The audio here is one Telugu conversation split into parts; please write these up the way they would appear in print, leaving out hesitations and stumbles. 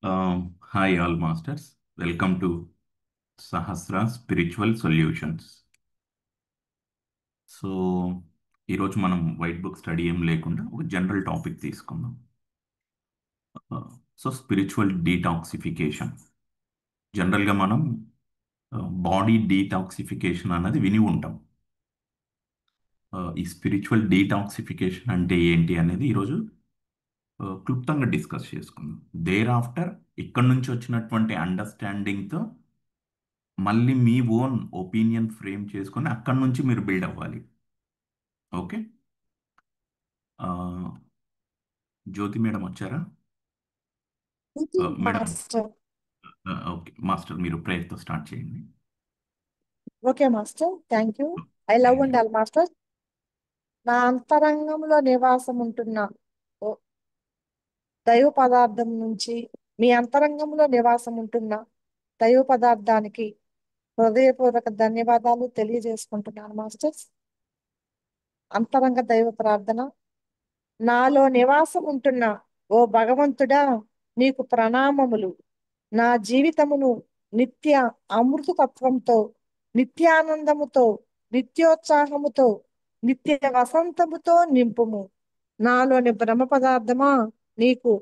Hi, all masters. Welcome to Sahasra Spiritual Solutions. So ఈరోజు మనం వైట్ బుక్ స్టడీ ఏం లేకుండా ఒక జనరల్ టాపిక్ తీసుకుందాం. So spiritual detoxification. జనరల్గా మనం బాడీ డీటాక్సిఫికేషన్ అన్నది విని ఉంటాం. ఈ స్పిరిచువల్ డీటాక్సిఫికేషన్ అంటే ఏంటి అనేది ఈరోజు క్లుప్తంగా డిస్కస్ చేసుకుందాం. దేర్ ఆఫ్టర్ ఇక్కడ నుంచి వచ్చినటువంటి అండర్స్టాండింగ్తో మళ్ళీ మీ ఓన్ ఒపీనియన్ ఫ్రేమ్ చేసుకొని అక్కడి నుంచి మీరు బిల్డ్ అవ్వాలి. ఓకే. జ్యోతి మేడం వచ్చారా? మేడం. మాస్టర్. ఓకే మాస్టర్, మీరు ప్రేయర్తో స్టార్ట్ చేయండి. Okay master, thank you. I love thank you. ఉండాలి మాస్టర్. నా అంతరంగంలో నివాసం ఉంటున్న ఓ దైవ పదార్థం నుంచి మీ అంతరంగంలో నివాసం ఉంటున్న దైవ పదార్థానికి హృదయపూర్వక ధన్యవాదాలు తెలియజేసుకుంటున్నాను మాస్టర్స్. అంతరంగ దైవ ప్రార్థన. నాలో నివాసం ఉంటున్న ఓ భగవంతుడా, నీకు ప్రణామములు. నా జీవితమును నిత్య అమృతత్వంతో, నిత్యానందముతో, నిత్యోత్సాహముతో, నిత్య వసంతముతో నింపుము. నాలోని బ్రహ్మ పదార్థమా, నీకు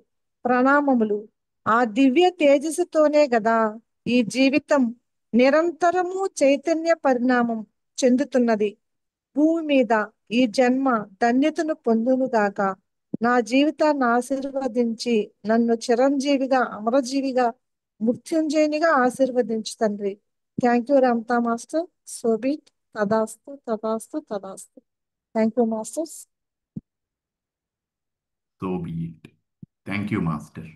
ప్రణామములు. ఆ దివ్య తేజస్సుతోనే గదా ఈ జీవితం నిరంతరము చైతన్య పరిణామం చెందుతున్నది. భూమి మీద ఈ జన్మ ధన్యతను పొందునుగాక. నా జీవితాన్ని ఆశీర్వదించి నన్ను చిరంజీవిగా, అమరజీవిగా, మృత్యుంజయునిగా ఆశీర్వదించు తండ్రి. Thank you Ramtha master. So be it. తదాస్తు తదాస్తు తదాస్తు. Thank you masters. So be it. Thank you master.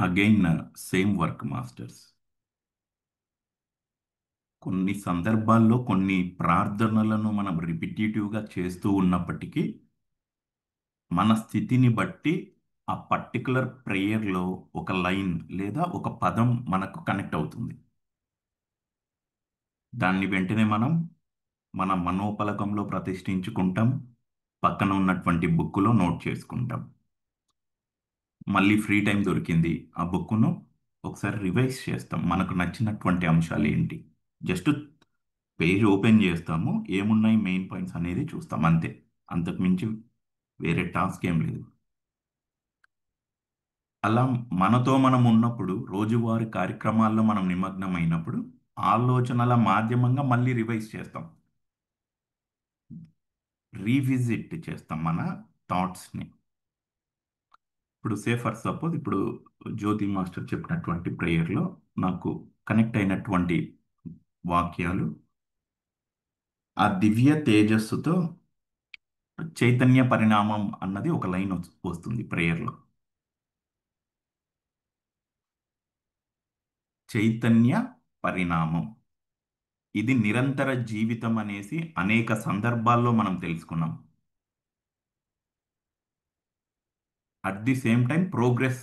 Again same work masters. కొన్ని సందర్భాల్లో కొన్ని ప్రార్థనలను మనం రిపిటేటివ్గా చేస్తూ ఉన్నప్పటికీ మన స్థితిని బట్టి ఆ పర్టికులర్ ప్రేయర్లో ఒక లైన్ లేదా ఒక పదం మనకు కనెక్ట్ అవుతుంది. దాన్ని వెంటనే మనం మన మనోపలకంలో ప్రతిష్ఠించుకుంటాం, పక్కన ఉన్నటువంటి బుక్కులో నోట్ చేసుకుంటాం. మళ్ళీ ఫ్రీ టైం దొరికింది, ఆ బుక్కును ఒకసారి రివైజ్ చేస్తాం. మనకు నచ్చినటువంటి అంశాలు ఏంటి, జస్ట్ పేజ్ ఓపెన్ చేస్తాము, ఏమున్నాయి మెయిన్ పాయింట్స్ అనేది చూస్తాం, అంతే. అంతకు మించి వేరే టాస్క్ ఏం లేదు. అలా మనతో మనం ఉన్నప్పుడు, రోజువారీ కార్యక్రమాల్లో మనం నిమగ్నమైనప్పుడు ఆలోచనల మాధ్యమంగా మళ్ళీ రివైజ్ చేస్తాం, రీవిజిట్ చేస్తాం మన థాట్స్ని. ఇప్పుడు ఫర్ సపోజ్ ఇప్పుడు జ్యోతి మాస్టర్ చెప్పినటువంటి ప్రేయర్లో నాకు కనెక్ట్ అయినటువంటి వాక్యాలు, ఆ దివ్య తేజస్సుతో చైతన్య పరిణామం అన్నది ఒక లైన్ వస్తుంది ప్రేయర్లో. చైతన్య పరిణామం, ఇది నిరంతర జీవితం అనేసి అనేక సందర్భాల్లో మనం తెలుసుకున్నాం. At the same time progress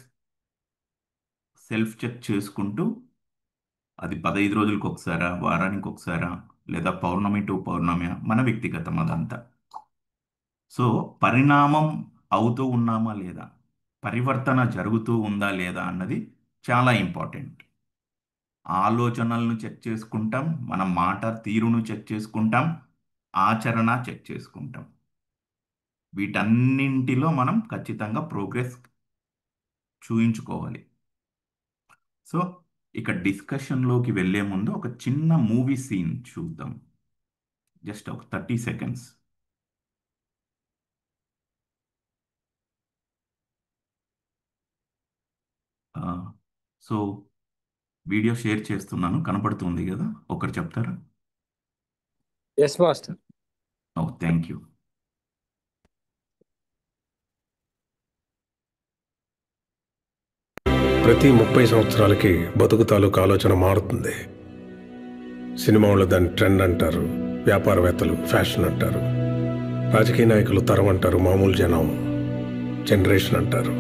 self check చేసుకుంటూ, అది 15 రోజులకు ఒకసారా, వారానికి ఒకసారా, లేదా పౌర్ణమి టు పౌర్ణమి, మన వ్యక్తిగతం అదంతా. సో పరిణామం అవుతూ ఉన్నామా లేదా, పరివర్తన జరుగుతూ ఉందా లేదా అన్నది చాలా ఇంపార్టెంట్. ఆలోచనలను చెక్ చేసుకుంటాం, మన మాట తీరును చెక్ చేసుకుంటాం, ఆచరణ చెక్ చేసుకుంటాం. వీటన్నింటిలో మనం ఖచ్చితంగా ప్రోగ్రెస్ చూయించుకోవాలి. సో ఇక డిస్కషన్లోకి వెళ్ళే ముందు ఒక చిన్న మూవీ సీన్ చూద్దాం, జస్ట్ ఒక 30 సెకండ్స్. సో వీడియో షేర్ చేస్తున్నాను, కనపడుతుంది కదా, ఒకరు చెప్తారా? Yes master. Oh thank you. ప్రతి 30 సంవత్సరాలకి బతుకు తాలూకు ఆలోచన మారుతుంది. సినిమా వాళ్ళు దాన్ని ట్రెండ్ అంటారు, వ్యాపారవేత్తలు ఫ్యాషన్ అంటారు, రాజకీయ నాయకులు తరం అంటారు, మామూలు జనం జనరేషన్ అంటారు.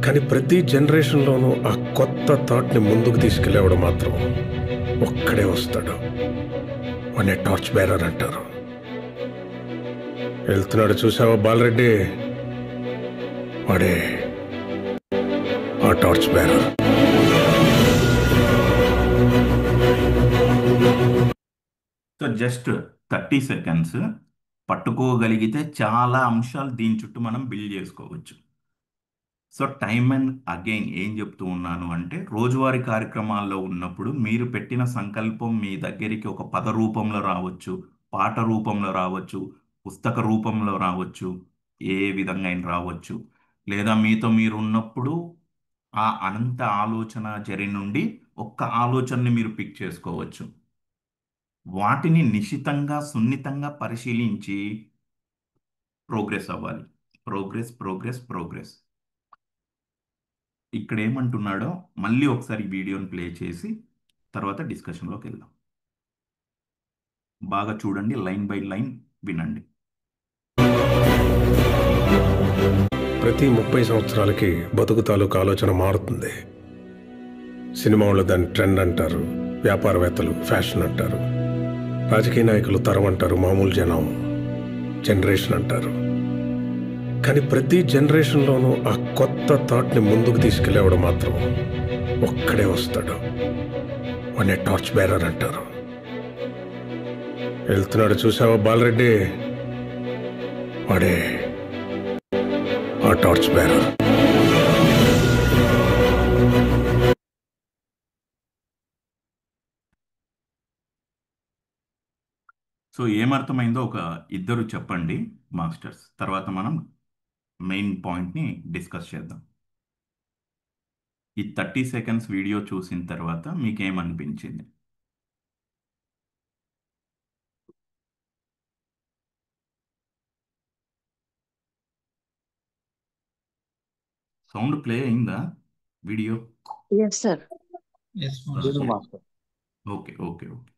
కానీ ప్రతి జనరేషన్లోనూ ఆ కొత్త థాట్ని ముందుకు తీసుకెళ్ళేవాడు మాత్రం ఒక్కడే వస్తాడు. వాడిని టార్చ్ బేరర్ అంటారు. వెళ్తున్నాడు చూసావా బాలరెడ్డి, వాడే ఆ torch bearer. So just 30 seconds పట్టుకోగలిగితే చాలా అంశాలు దీని చుట్టూ మనం బిల్డ్ చేసుకోవచ్చు. సో టైమ్ అండ్ అగైన్ ఏం చెప్తూ ఉన్నాను అంటే, రోజువారీ కార్యక్రమాల్లో ఉన్నప్పుడు మీరు పెట్టిన సంకల్పం మీ దగ్గరికి ఒక పద రూపంలో రావచ్చు, పాట రూపంలో రావచ్చు, పుస్తక రూపంలో రావచ్చు, ఏ విధంగా అయినా రావచ్చు. లేదా మీతో మీరు ఉన్నప్పుడు ఆ అనంత ఆలోచన జరి నుండి ఒక్క ఆలోచనని మీరు పిక్ చేసుకోవచ్చు. వాటిని నిశితంగా సున్నితంగా పరిశీలించి ప్రోగ్రెస్ అవ్వాలి. Progress progress progress. ఇక్కడ ఏమంటున్నాడో మళ్ళీ ఒకసారి వీడియోని ప్లే చేసి తర్వాత డిస్కషన్లోకి వెళ్దాం. బాగా చూడండి, లైన్ బై లైన్ వినండి. ప్రతి 30 సంవత్సరాలకి బతుకు తాలూకు ఆలోచన మారుతుంది. సినిమా వాళ్ళు దాన్ని ట్రెండ్ అంటారు, వ్యాపారవేత్తలు ఫ్యాషన్ అంటారు, రాజకీయ నాయకులు తరం అంటారు, మామూలు జనం జనరేషన్ అంటారు. కానీ ప్రతి జనరేషన్లోనూ ఆ కొత్త థాట్ని ముందుకు తీసుకెళ్ళేవాడు మాత్రం ఒక్కడే వస్తాడు. వాడిని టార్చ్ బేరర్ అంటారు. వెళ్తున్నాడు చూసావా బాలరెడ్డి, వాడే ఆ టార్చ్ బేరర్. సో ఏమర్థమైందో ఒక ఇద్దరు చెప్పండి మాస్టర్స్, తర్వాత మనం మెయిన్ పాయింట్ని డిస్కస్ చేద్దాం. ఈ 30 సెకండ్స్ వీడియో చూసిన తర్వాత మీకేమనిపించింది? సౌండ్ ప్లే అయిందా video? Yes, sir. Yes, master. Okay okay okay.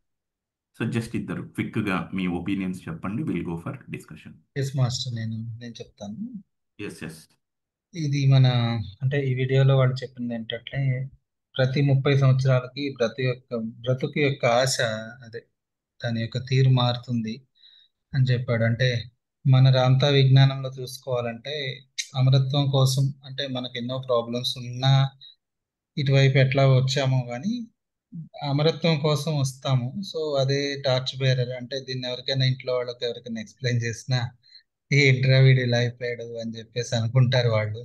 So just ఇద్దరు క్విక్గా మీ ఒపీనియన్స్ చెప్పండి, will go for discussion. Yes, master. నేను చెప్తాను. Yes yes. ఇది మన అంటే ఈ వీడియోలో వాడు చెప్పింది ఏంటంటే ప్రతి 30 సంవత్సరాలకి బ్రతుకు యొక్క ఆశ అదే దాని యొక్క తీరు మారుతుంది అని చెప్పాడు. అంటే మన రాంతా విజ్ఞానంలో చూసుకోవాలంటే అమరత్వం కోసం అంటే మనకు ఎన్నో ప్రాబ్లమ్స్ ఉన్నా ఇటువైపు ఎట్లా వచ్చామో కానీ అమరత్వం కోసం వస్తాము. సో అదే టార్చ్ బేరర్ అంటే దీన్ని ఎవరికైనా ఇంట్లో వాళ్ళకి ఎవరికైనా ఎక్స్ప్లెయిన్ చేసినా ఏంట్రా వీడు ఇలా అయిపోయాడు అని చెప్పేసి అనుకుంటారు వాళ్ళు.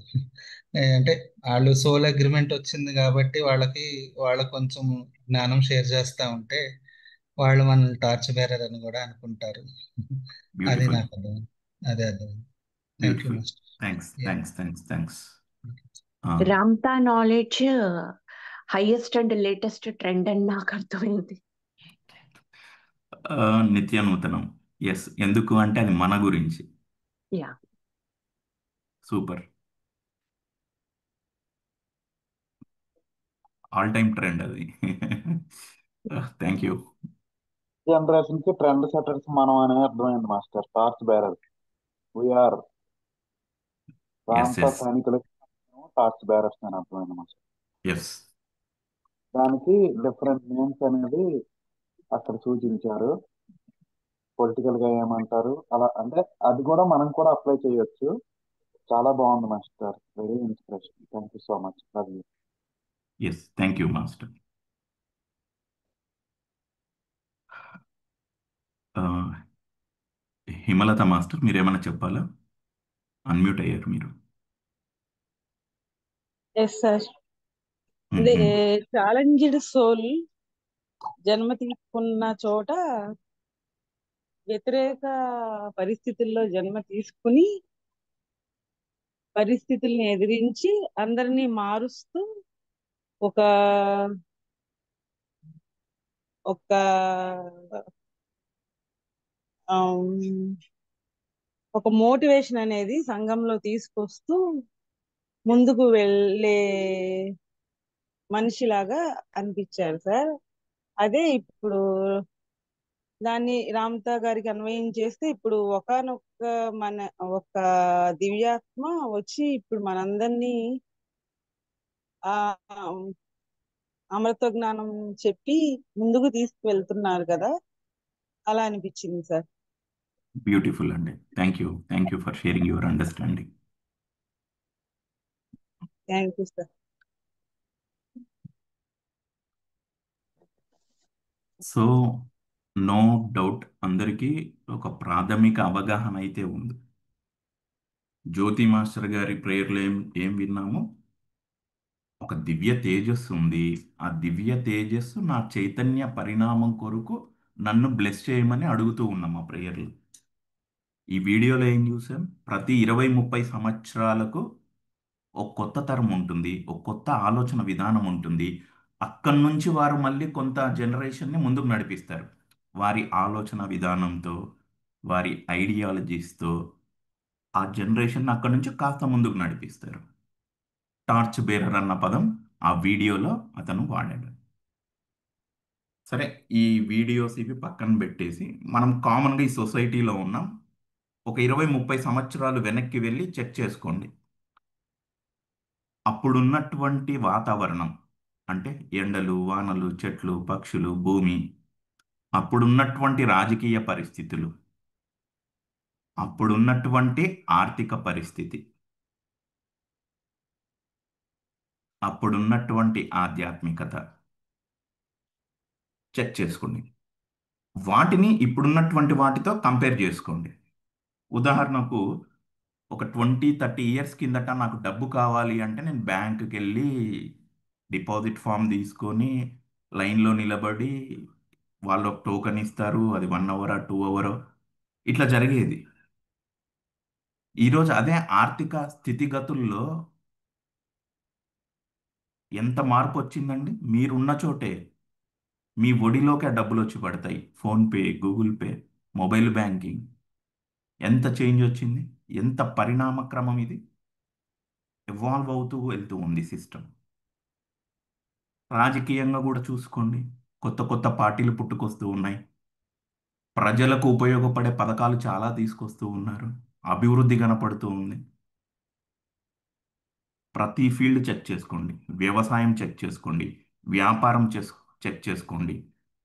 అంటే వాళ్ళు సోల్ అగ్రిమెంట్ వచ్చింది కాబట్టి వాళ్ళకి కొంచెం జ్ఞానం షేర్ చేస్తా ఉంటే వాళ్ళు మనల్ని టార్చ్ బేరర్ అని కూడా అనుకుంటారు. అది బ్యూటిఫుల్ నాకు అర్థం. అదే అర్థం. Thank you beautiful. Master. Thanks thanks thanks thanks. Ramtha knowledge highest and latest trend అని నాకు అర్థమైంది. నిత్య నూతనం. ఎస్, ఎందుకు అంటే అది మన గురించి. Yeah, super. All time trend అది. Thank you. జనరేషన్ కి ట్రెండ్ సెటర్స్ మనం అనే అర్థమైంది master. Torch bearer we're yes Ramtha yes సైనికులకి టార్చ్ బేరర్స్ అని అర్థమైంది మాస్టర్. ఎస్. దానికి డిఫరెంట్ నేమ్స్ అనేది అక్కడ సూచించారు. పొలిటికల్ గా ఏమంటారు అలా, అంటే అది కూడా మనం కూడా అప్లై చేయొచ్చు. చాలా బాగుంది master, very inspiration. Thank you so much. Love you. Yes, thank you master. Himalata master, మీరేమైనా చెప్పాలా? అన్మ్యూట్ అయ్యారు మీరు. Yes sir. అదే ఛాలెంజ్డ్ సోల్ జన్మ తీసుకున్న చోట వ్యతిరేక పరిస్థితుల్లో జన్మ తీసుకుని పరిస్థితుల్ని ఎదిరించి అందరినీ మారుస్తూ ఒక ఒక ఒక మోటివేషన్ అనేది సంఘంలో తీసుకొస్తూ ముందుకు వెళ్ళే మనిషిలాగా అనిపించారు సార్. అదే ఇప్పుడు దాన్ని రామ్తా గారికి అన్వయం చేస్తే ఇప్పుడు ఒకానొక మన ఒక దివ్యాత్మ వచ్చి ఇప్పుడు మనందరినీ ఆ అమృత జ్ఞానం చెప్పి ముందుకు తీసుకువెళ్తున్నారు కదా, అలా అనిపించింది సార్. బ్యూటిఫుల్ అండి. Thank you for sharing your understanding. Thank you sir. So no doubt అందరికీ ఒక ప్రాథమిక అవగాహన అయితే ఉంది. జ్యోతి మాస్టర్ గారి ప్రేయర్లో ఏం విన్నాము? ఒక దివ్య తేజస్సు ఉంది. ఆ దివ్య తేజస్సు నా చైతన్య పరిణామం కొరకు నన్ను బ్లెస్ చేయమని అడుగుతూ ఉన్నాం ఆ ప్రేయర్లు. ఈ వీడియోలో ఏం చూసాం? ప్రతి 20-30 సంవత్సరాలకు ఒక కొత్త తరం ఉంటుంది, ఒక కొత్త ఆలోచన విధానం ఉంటుంది. అక్కడి నుంచి వారు మళ్ళీ కొంత జనరేషన్ని ముందుకు నడిపిస్తారు. వారి ఆలోచన విధానంతో, వారి ఐడియాలజీస్తో ఆ జనరేషన్ అక్కడి నుంచి కాస్త ముందుకు నడిపిస్తారు. టార్చ్ బేరర్ అన్న పదం ఆ వీడియోలో అతను వాడాడు. సరే, ఈ వీడియోస్ ఇవి పక్కన పెట్టేసి మనం కామన్గా ఈ సొసైటీలో ఉన్నాం. ఒక 20-30 సంవత్సరాలు వెనక్కి వెళ్ళి చెక్ చేసుకోండి. అప్పుడున్నటువంటి వాతావరణం అంటే ఎండలు, వానలు, చెట్లు, పక్షులు, భూమి, అప్పుడున్నటువంటి రాజకీయ పరిస్థితులు, అప్పుడున్నటువంటి ఆర్థిక పరిస్థితి, అప్పుడున్నటువంటి ఆధ్యాత్మికత చెక్ చేసుకోండి. వాటిని ఇప్పుడున్నటువంటి వాటితో కంపేర్ చేసుకోండి. ఉదాహరణకు ఒక 20-30 ఇయర్స్ కిందట నాకు డబ్బు కావాలి అంటే నేను బ్యాంకుకి వెళ్ళి డిపాజిట్ ఫామ్ తీసుకొని లైన్లో నిలబడి వాళ్ళు ఒక టోకెన్ ఇస్తారు. అది 1 అవర్ 2 అవర్ ఇట్లా జరిగేది. ఈరోజు అదే ఆర్థిక స్థితిగతుల్లో ఎంత మార్పు వచ్చిందండి? మీరున్న చోటే మీ ఒడిలోకి ఆ డబ్బులు వచ్చి పడతాయి. PhonePe, Google pay, mobile banking, ఎంత చేంజ్ వచ్చింది! ఎంత పరిణామక్రమం ఇది! ఎవాల్వ్ అవుతూ వెళ్తూ ఉంది సిస్టమ్. రాజకీయంగా కూడా చూసుకోండి, కొత్త కొత్త పార్టీలు పుట్టుకొస్తూ ఉన్నాయి. ప్రజలకు ఉపయోగపడే పథకాలు చాలా తీసుకొస్తూ ఉన్నారు. అభివృద్ధి కనపడుతూ ఉంది. ప్రతి ఫీల్డ్ చెక్ చేసుకోండి. వ్యవసాయం చెక్ చేసుకోండి, వ్యాపారం చెక్ చేసుకోండి,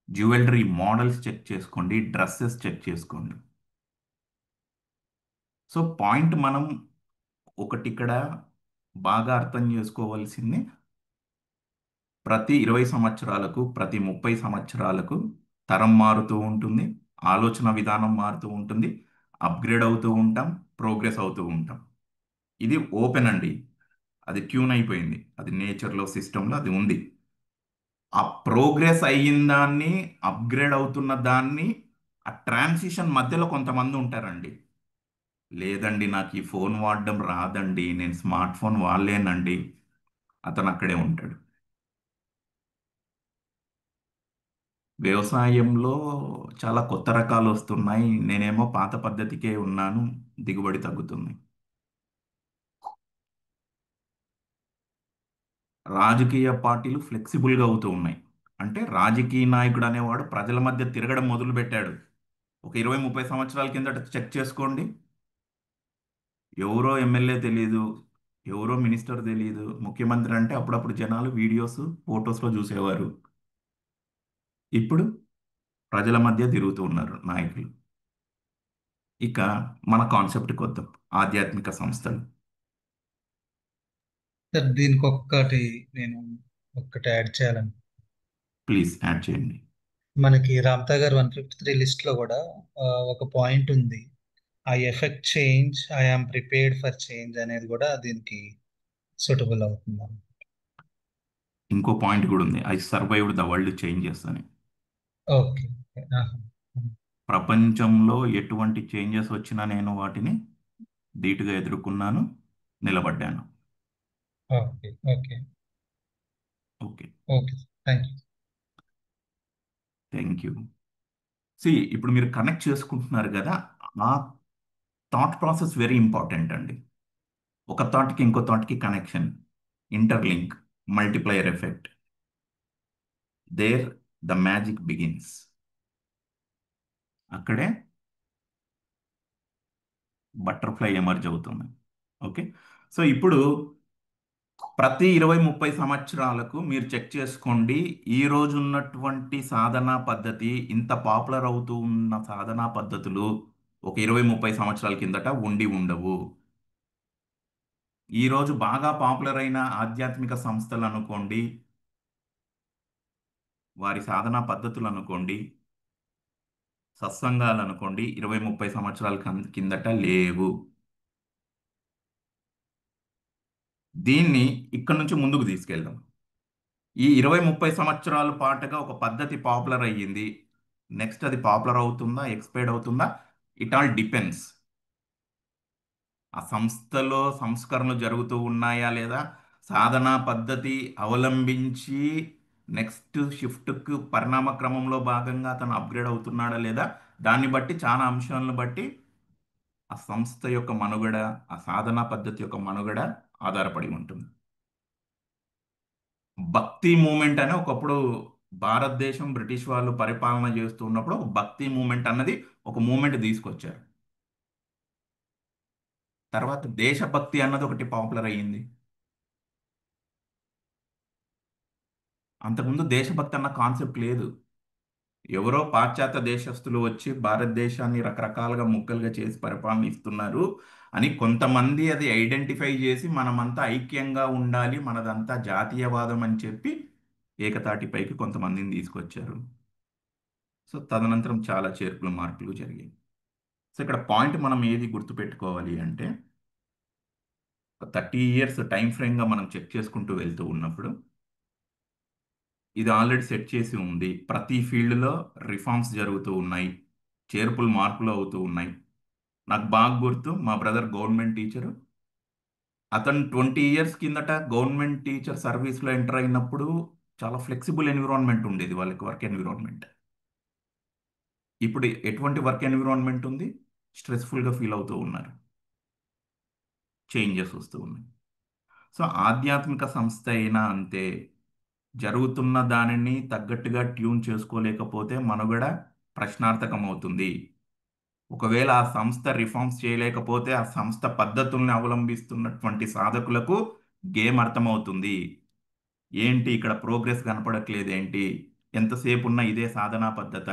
జ్యువెలరీ మోడల్స్ చెక్ చేసుకోండి, డ్రెస్సెస్ చెక్ చేసుకోండి. సో పాయింట్ మనం ఒకటి ఇక్కడ బాగా అర్థం చేసుకోవాల్సింది, ప్రతి 20 సంవత్సరాలకు, ప్రతి 30 సంవత్సరాలకు తరం మారుతూ ఉంటుంది, ఆలోచన విధానం మారుతూ ఉంటుంది, అప్గ్రేడ్ అవుతూ ఉంటాం, ప్రోగ్రెస్ అవుతూ ఉంటాం. ఇది ఓపెన్ అండి, అది ట్యూన్ అయిపోయింది, అది నేచర్లో సిస్టంలో అది ఉంది. ఆ ప్రోగ్రెస్ అయిన దాన్ని, అప్గ్రేడ్ అవుతున్న దాన్ని, ఆ ట్రాన్సిషన్ మధ్యలో కొంతమంది ఉంటారండి. లేదండి నాకు ఈ ఫోన్ వాడడం రాదండి, నేను స్మార్ట్ ఫోన్ వాడలేనండి, అతను అక్కడే ఉంటాడు. వ్యవసాయంలో చాలా కొత్త రకాలు వస్తున్నాయి, నేనేమో పాత పద్ధతికే ఉన్నాను, దిగుబడి తగ్గుతుంది. రాజకీయ పార్టీలు ఫ్లెక్సిబుల్గా అవుతూ ఉన్నాయి. అంటే రాజకీయ నాయకుడు అనేవాడు ప్రజల మధ్య తిరగడం మొదలుపెట్టాడు. ఒక 20-30 సంవత్సరాల కిందట చెక్ చేసుకోండి. ఎవరో ఎమ్మెల్యే తెలియదు, ఎవరో మినిస్టర్ తెలియదు, ముఖ్యమంత్రి అంటే అప్పుడప్పుడు జనాలు వీడియోస్, ఫొటోస్లో చూసేవారు. ఇప్పుడు ప్రజల మధ్య తిరుగుతూ ఉన్నారు నాయకులు. ఇక మన కాన్సెప్ట్కి వద్దాం, ఆధ్యాత్మిక సంస్థలు. సార్ దీనికి ఒక్కటి నేను ఒక్కటి యాడ్ చేయాలని, ప్లీజ్ యాడ్ చేయండి. మనకి రామ్తా గారు 153 లిస్ట్ లో కూడా ఒక పాయింట్ ఉంది, I effect change, I am prepared for change అనేది కూడా దీనికి సూటబుల్ అవుతుంది. ఇంకో పాయింట్ కూడా ఉంది, I survived the world changes అని. ఓకే. ప్రపంచంలో ఎటువంటి చేంజెస్ వచ్చినా నేను వాటిని ధీటుగా ఎదుర్కొన్నాను, నిలబడ్డాను. Okay okay okay, okay thank you. Thank you. ఇప్పుడు మీరు కనెక్ట్ చేసుకుంటున్నారు కదా, ఆ థాట్ ప్రాసెస్ వెరీ ఇంపార్టెంట్ అండి. ఒక థాట్కి ఇంకో థాట్కి connection, interlink, multiplier effect. There the magic begins. అక్కడే బటర్ఫ్లై ఎమర్జ్ అవుతుంది. ఓకే, సో ఇప్పుడు ప్రతి 20-30 సంవత్సరాలకు మీరు చెక్ చేసుకోండి, ఈ రోజు ఉన్నటువంటి సాధనా పద్ధతి, ఇంత పాపులర్ అవుతూ ఉన్న సాధనా పద్ధతులు ఒక 20-30 సంవత్సరాల కిందట ఉండి ఉండవు. ఈరోజు బాగా పాపులర్ అయిన ఆధ్యాత్మిక సంస్థలు అనుకోండి, వారి సాధనా పద్ధతులు అనుకోండి, సత్సంగాలు అనుకోండి, 20-30 సంవత్సరాల కిందట లేవు. దీన్ని ఇక్కడ నుంచి ముందుకు తీసుకెళ్దాం. ఈ 20-30 సంవత్సరాల పాటుగా ఒక పద్ధతి పాపులర్ అయ్యింది. నెక్స్ట్ అది పాపులర్ అవుతుందా, ఎక్స్పైర్డ్ అవుతుందా, ఇట్ ఆల్ డిపెండ్స్. ఆ సంస్థలో సంస్కరణలు జరుగుతూ ఉన్నాయా లేదా, సాధనా పద్ధతి అవలంబించి నెక్స్ట్ షిఫ్ట్కు పరిణామ క్రమంలో భాగంగా అతను అప్గ్రేడ్ అవుతున్నాడా లేదా, దాన్ని బట్టి చాలా అంశాలను బట్టి ఆ సంస్థ యొక్క మనుగడ, ఆ సాధనా పద్ధతి యొక్క మనుగడ ఆధారపడి ఉంటుంది. భక్తి మూమెంట్ అని ఒకప్పుడు భారతదేశం బ్రిటిష్ వాళ్ళు పరిపాలన చేస్తూ ఉన్నప్పుడు ఒక భక్తి మూమెంట్ అన్నది ఒక మూమెంట్ తీసుకొచ్చారు. తర్వాత దేశభక్తి అన్నది ఒకటి పాపులర్ అయ్యింది. అంతకుముందు దేశభక్తి అన్న కాన్సెప్ట్ లేదు. ఎవరో పాశ్చాత్య దేశస్తులు వచ్చి భారతదేశాన్ని రకరకాలుగా ముక్కలుగా చేసి పరిపాలన ఇస్తున్నారు అని కొంతమంది అది ఐడెంటిఫై చేసి మనమంతా ఐక్యంగా ఉండాలి, మనదంతా జాతీయవాదం అని చెప్పి ఏకతాటిపైకి కొంతమందిని తీసుకొచ్చారు. సో తదనంతరం చాలా చేర్పులు మార్పులు జరిగాయి. సో ఇక్కడ పాయింట్ మనం ఏది గుర్తుపెట్టుకోవాలి అంటే, ఒక 30 ఇయర్స్ టైం ఫ్రేమ్గా మనం చెక్ చేసుకుంటూ వెళ్తూ ఉన్నప్పుడు ఇది ఆల్రెడీ సెట్ చేసి ఉంది. ప్రతి ఫీల్డ్లో రిఫార్మ్స్ జరుగుతూ ఉన్నాయి, చేర్పులు మార్పులు అవుతూ ఉన్నాయి. నాకు బాగా గుర్తు, మా బ్రదర్ గవర్నమెంట్ టీచరు, అతను 20 ఇయర్స్ కిందట గవర్నమెంట్ టీచర్ సర్వీస్లో ఎంటర్ అయినప్పుడు చాలా ఫ్లెక్సిబుల్ ఎన్విరాన్మెంట్ ఉండేది వాళ్ళకి, వర్క్ ఎన్విరాన్మెంట్. ఇప్పుడు ఎటువంటి వర్క్ ఎన్విరాన్మెంట్ ఉంది, స్ట్రెస్ఫుల్గా ఫీల్ అవుతూ ఉన్నారు, చేంజెస్ వస్తూ ఉన్నాయి. సో ఆధ్యాత్మిక సంస్థ అయినా అంతే, జరుగుతున్న దానిని తగ్గట్టుగా ట్యూన్ చేసుకోలేకపోతే మనుగడ ప్రశ్నార్థకం అవుతుంది. ఒకవేళ ఆ సంస్థ రిఫార్మ్స్ చేయలేకపోతే ఆ సంస్థ పద్ధతుల్ని అవలంబిస్తున్నటువంటి సాధకులకు గేమ్ అర్థమవుతుంది. ఏంటి ఇక్కడ ప్రోగ్రెస్ కనపడట్లేదు, ఏంటి ఎంతసేపు ఉన్న ఇదే సాధనా పద్ధత,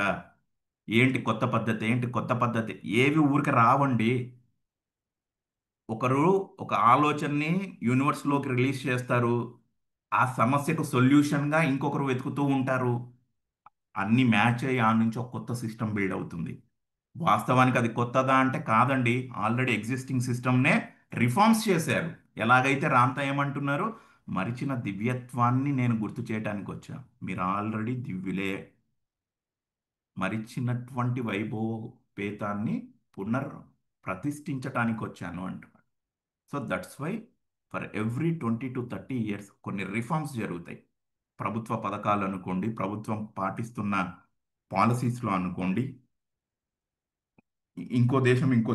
ఏంటి కొత్త పద్ధతి, ఏంటి కొత్త పద్ధతి, ఏవి ఊరికి రావండి. ఒకరు ఒక ఆలోచనని యూనివర్స్లోకి రిలీజ్ చేస్తారు, ఆ సమస్యకు సొల్యూషన్గా ఇంకొకరు వెతుకుతూ ఉంటారు, అన్ని మ్యాచ్ అయ్యి ఆ నుంచి ఒక కొత్త సిస్టమ్ బిల్డ్ అవుతుంది. వాస్తవానికి అది కొత్తదా అంటే కాదండి, ఆల్రెడీ ఎగ్జిస్టింగ్ సిస్టమ్నే రిఫార్మ్స్ చేశారు. ఎలాగైతే రాంతా ఏమంటున్నారు, మరిచిన దివ్యత్వాన్ని నేను గుర్తు చేయడానికి వచ్చా, మీరు ఆల్రెడీ దివ్యులే, మరిచినటువంటి వైభవపేతాన్ని పునర్ ప్రతిష్ఠించటానికి వచ్చాను అంటున్నాడు. So that's why for every 20 to 30 years కొన్ని రిఫార్మ్స్ జరుగుతాయి. ప్రభుత్వ పథకాలు అనుకోండి, ప్రభుత్వం పాటిస్తున్న పాలసీస్లో అనుకోండి, ఇంకో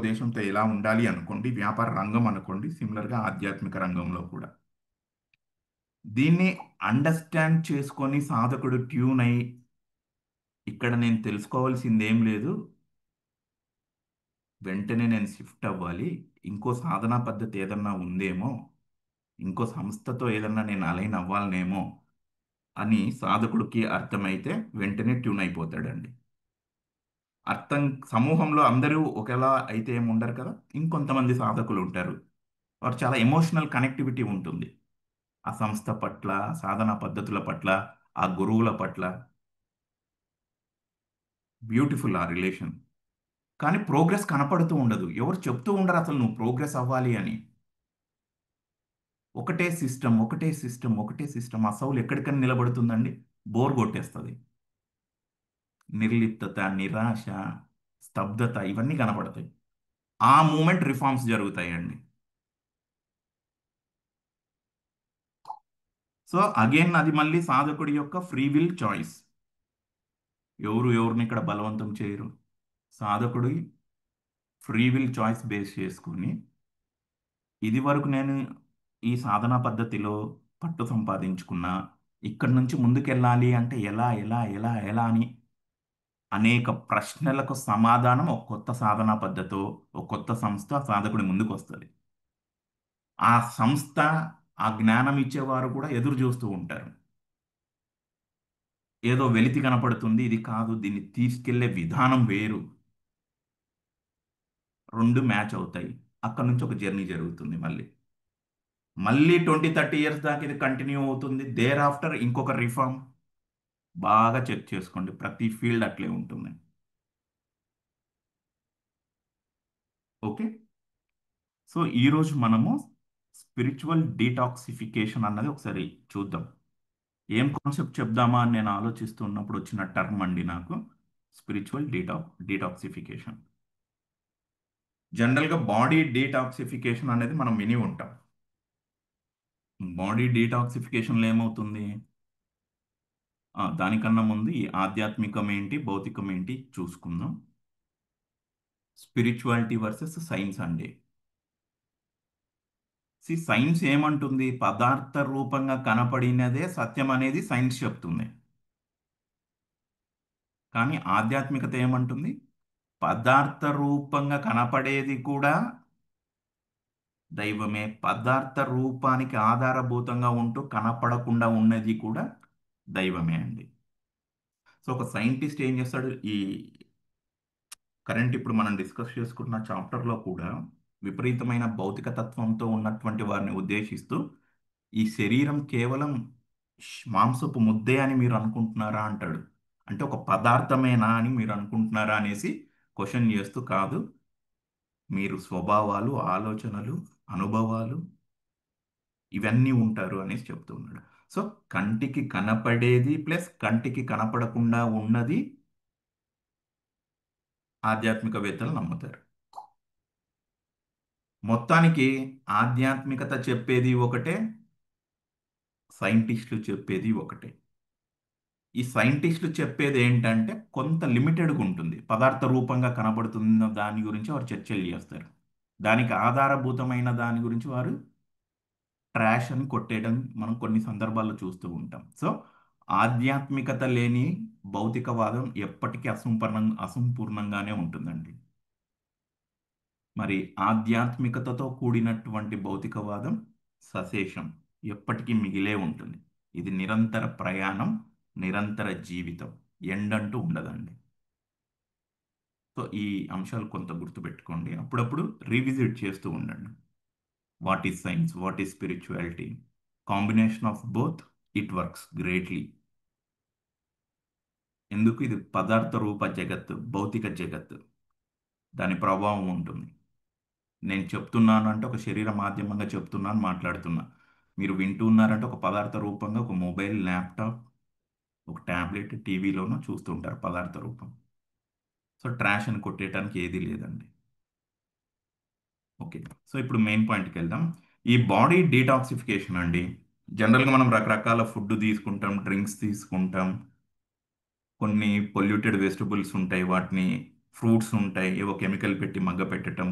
దేశంతో ఎలా ఉండాలి అనుకోండి, వ్యాపార రంగం అనుకోండి, సిమిలర్గా ఆధ్యాత్మిక రంగంలో కూడా దీన్ని అండర్స్టాండ్ చేసుకొని సాధకుడు ట్యూన్ అయి, ఇక్కడ నేను తెలుసుకోవాల్సింది ఏం లేదు, వెంటనే నేను షిఫ్ట్ అవ్వాలి, ఇంకో సాధనా పద్ధతి ఏదన్నా ఉందేమో, ఇంకో సంస్థతో ఏదన్నా నేను అలైన్ అవ్వాలనేమో అని సాధకుడికి అర్థమైతే వెంటనే ట్యూన్ అయిపోతాడండి. అర్థం సమూహంలో అందరూ ఒకేలా అయితే ఏమి ఉండరు కదా, ఇంకొంతమంది సాధకులు ఉంటారు, వారు చాలా ఎమోషనల్ కనెక్టివిటీ ఉంటుంది ఆ సంస్థ పట్ల, సాధనా పద్ధతుల పట్ల, ఆ గురువుల పట్ల. బ్యూటిఫుల్ ఆ రిలేషన్. కానీ ప్రోగ్రెస్ కనపడుతూ ఉండదు, ఎవరు చెప్తూ ఉండరు అసలు నువ్వు ప్రోగ్రెస్ అవ్వాలి అని. ఒకటే సిస్టమ్, ఒకటే సిస్టమ్, ఒకటే సిస్టమ్, ఆ సౌలు ఎక్కడికని నిలబడుతుందండి, బోర్ కొట్టేస్తుంది. నిర్లిప్తత, నిరాశ, స్తబ్దత ఇవన్నీ కనపడతాయి. ఆ మూమెంట్ రిఫార్మ్స్ జరుగుతాయండి. సో అగైన్ అది మళ్ళీ సాధకుడి యొక్క ఫ్రీ విల్ చాయిస్. ఎవరిని ఇక్కడ బలవంతం చేయరు, సాధకుడి ఫ్రీ విల్ చాయిస్ బేస్ చేసుకుని, ఇది వరకు నేను ఈ సాధనా పద్ధతిలో పట్టు సంపాదించుకున్నా, ఇక్కడ నుంచి ముందుకెళ్ళాలి అంటే ఎలా ఎలా ఎలా ఎలా అని అనేక ప్రశ్నలకు సమాధానం ఒక కొత్త సాధనా పద్ధతో ఒక కొత్త సంస్థ సాధకుడి ముందుకు వస్తుంది. ఆ సంస్థ ఆ జ్ఞానం ఇచ్చేవారు కూడా ఎదురు చూస్తూ ఉంటారు. ఏదో వెలితి కనపడుతుంది, ఇది కాదు, దీన్ని తీసుకెళ్లే విధానం వేరు, రెండు మ్యాచ్ అవుతాయి. అక్కడ నుంచి ఒక జర్నీ జరుగుతుంది. మళ్ళీ మళ్ళీ 20-30 ఇయర్స్ దాకా ఇది కంటిన్యూ అవుతుంది. దేర్ ఆఫ్టర్ ఇంకొక రిఫార్మ్. బాగా చెక్ చేసుకోండి, ప్రతి ఫీల్డ్ అట్లే ఉంటుంది. ఓకే, సో ఈరోజు మనము స్పిరిచువల్ డీటాక్సిఫికేషన్ అన్నది ఒకసారి చూద్దాం. ఏం కాన్సెప్ట్ చెప్దామా అని నేను ఆలోచిస్తున్నప్పుడు వచ్చిన టర్మ్ అండి నాకు స్పిరిచువల్ డీటాక్సిఫికేషన్. జనరల్గా బాడీ డీటాక్సిఫికేషన్ అనేది మనం విని ఉంటాం. బాడీ డీటాక్సిఫికేషన్లో ఏమవుతుంది? దానికన్నా ముందు ఈ ఆధ్యాత్మికం ఏంటి, భౌతికం ఏంటి చూసుకుందాం. స్పిరిచువాలిటీ వర్సెస్ సైన్స్ అండి. సైన్స్ ఏమంటుంది? పదార్థ రూపంగా కనపడినదే సత్యం అనేది సైన్స్ చెప్తుంది. కానీ ఆధ్యాత్మికత ఏమంటుంది? పదార్థ రూపంగా కనపడేది కూడా దైవమే, పదార్థ రూపానికి ఆధారభూతంగా ఉంటూ కనపడకుండా ఉన్నది కూడా దైవమే అండి. సో ఒక సైంటిస్ట్ ఏం చేస్తాడు? ఈ కరెంట్ ఇప్పుడు మనం డిస్కస్ చేసుకున్న చాప్టర్లో కూడా విపరీతమైన భౌతిక తత్వంతో ఉన్నటువంటి వారిని ఉద్దేశిస్తూ ఈ శరీరం కేవలం మాంసపు ముద్దే అని మీరు అనుకుంటున్నారా అంటాడు. అంటే ఒక పదార్థమేనా అని మీరు అనుకుంటున్నారా అనేసి క్వశ్చన్ చేస్తూ, కాదు, మీరు స్వభావాలు, ఆలోచనలు, అనుభవాలు ఇవన్నీ ఉంటారు అనేసి చెప్తున్నాడు. సో కంటికి కనపడేది ప్లస్ కంటికి కనపడకుండా ఉన్నది ఆధ్యాత్మికవేత్తలు నమ్ముతారు. మొత్తానికి ఆధ్యాత్మికత చెప్పేది ఒకటే, సైంటిస్టులు చెప్పేది ఒకటే. ఈ సైంటిస్టులు చెప్పేది ఏంటంటే కొంత లిమిటెడ్గా ఉంటుంది. పదార్థ రూపంగా కనబడుతున్న దాని గురించి వారు చర్చలు చేస్తారు. దానికి ఆధారభూతమైన దాని గురించి వారు ట్రాష్ అని కొట్టేయడం మనం కొన్ని సందర్భాల్లో చూస్తూ ఉంటాం. సో ఆధ్యాత్మికత లేని భౌతికవాదం ఎప్పటికీ అసంపూర్ణంగానే ఉంటుందండి. మరి ఆధ్యాత్మికతతో కూడినటువంటి భౌతికవాదం సశేషం, ఎప్పటికీ మిగిలే ఉంటుంది. ఇది నిరంతర ప్రయాణం, నిరంతర జీవితం, ఎండంటూ ఉండదండి. సో ఈ అంశాలు కొంత గుర్తుపెట్టుకోండి, అప్పుడప్పుడు రీవిజిట్ చేస్తూ ఉండండి. What is science, what is spirituality, combination of both, it works greatly. ఎందుకు? ఇది పదార్థ రూప జగత్తు, భౌతిక జగత్తు, దాని ప్రభావం ఉంటుంది. నేను చెప్తున్నాను అంటే ఒక శరీర మాధ్యమంగా చెప్తున్నాను, మాట్లాడుతున్నా. మీరు వింటూ ఉన్నారంటే ఒక పదార్థ రూపంగా ఒక మొబైల్, ల్యాప్టాప్, ఒక ట్యాబ్లెట్, టీవీలోనూ చూస్తుంటారు పదార్థ రూపం. సో ట్రాష్ అని కొట్టేయడానికి ఏది లేదండి. ఓకే, సో ఇప్పుడు మెయిన్ పాయింట్కి వెళ్దాం. ఈ బాడీ డీటాక్సిఫికేషన్ అండి, జనరల్గా మనం రకరకాల ఫుడ్ తీసుకుంటాం, డ్రింక్స్ తీసుకుంటాం, కొన్ని పొల్యూటెడ్ వెజిటబుల్స్ ఉంటాయి, వాటిని ఫ్రూట్స్ ఉంటాయి, ఏవో కెమికల్ పెట్టి మగ్గ పెట్టడం,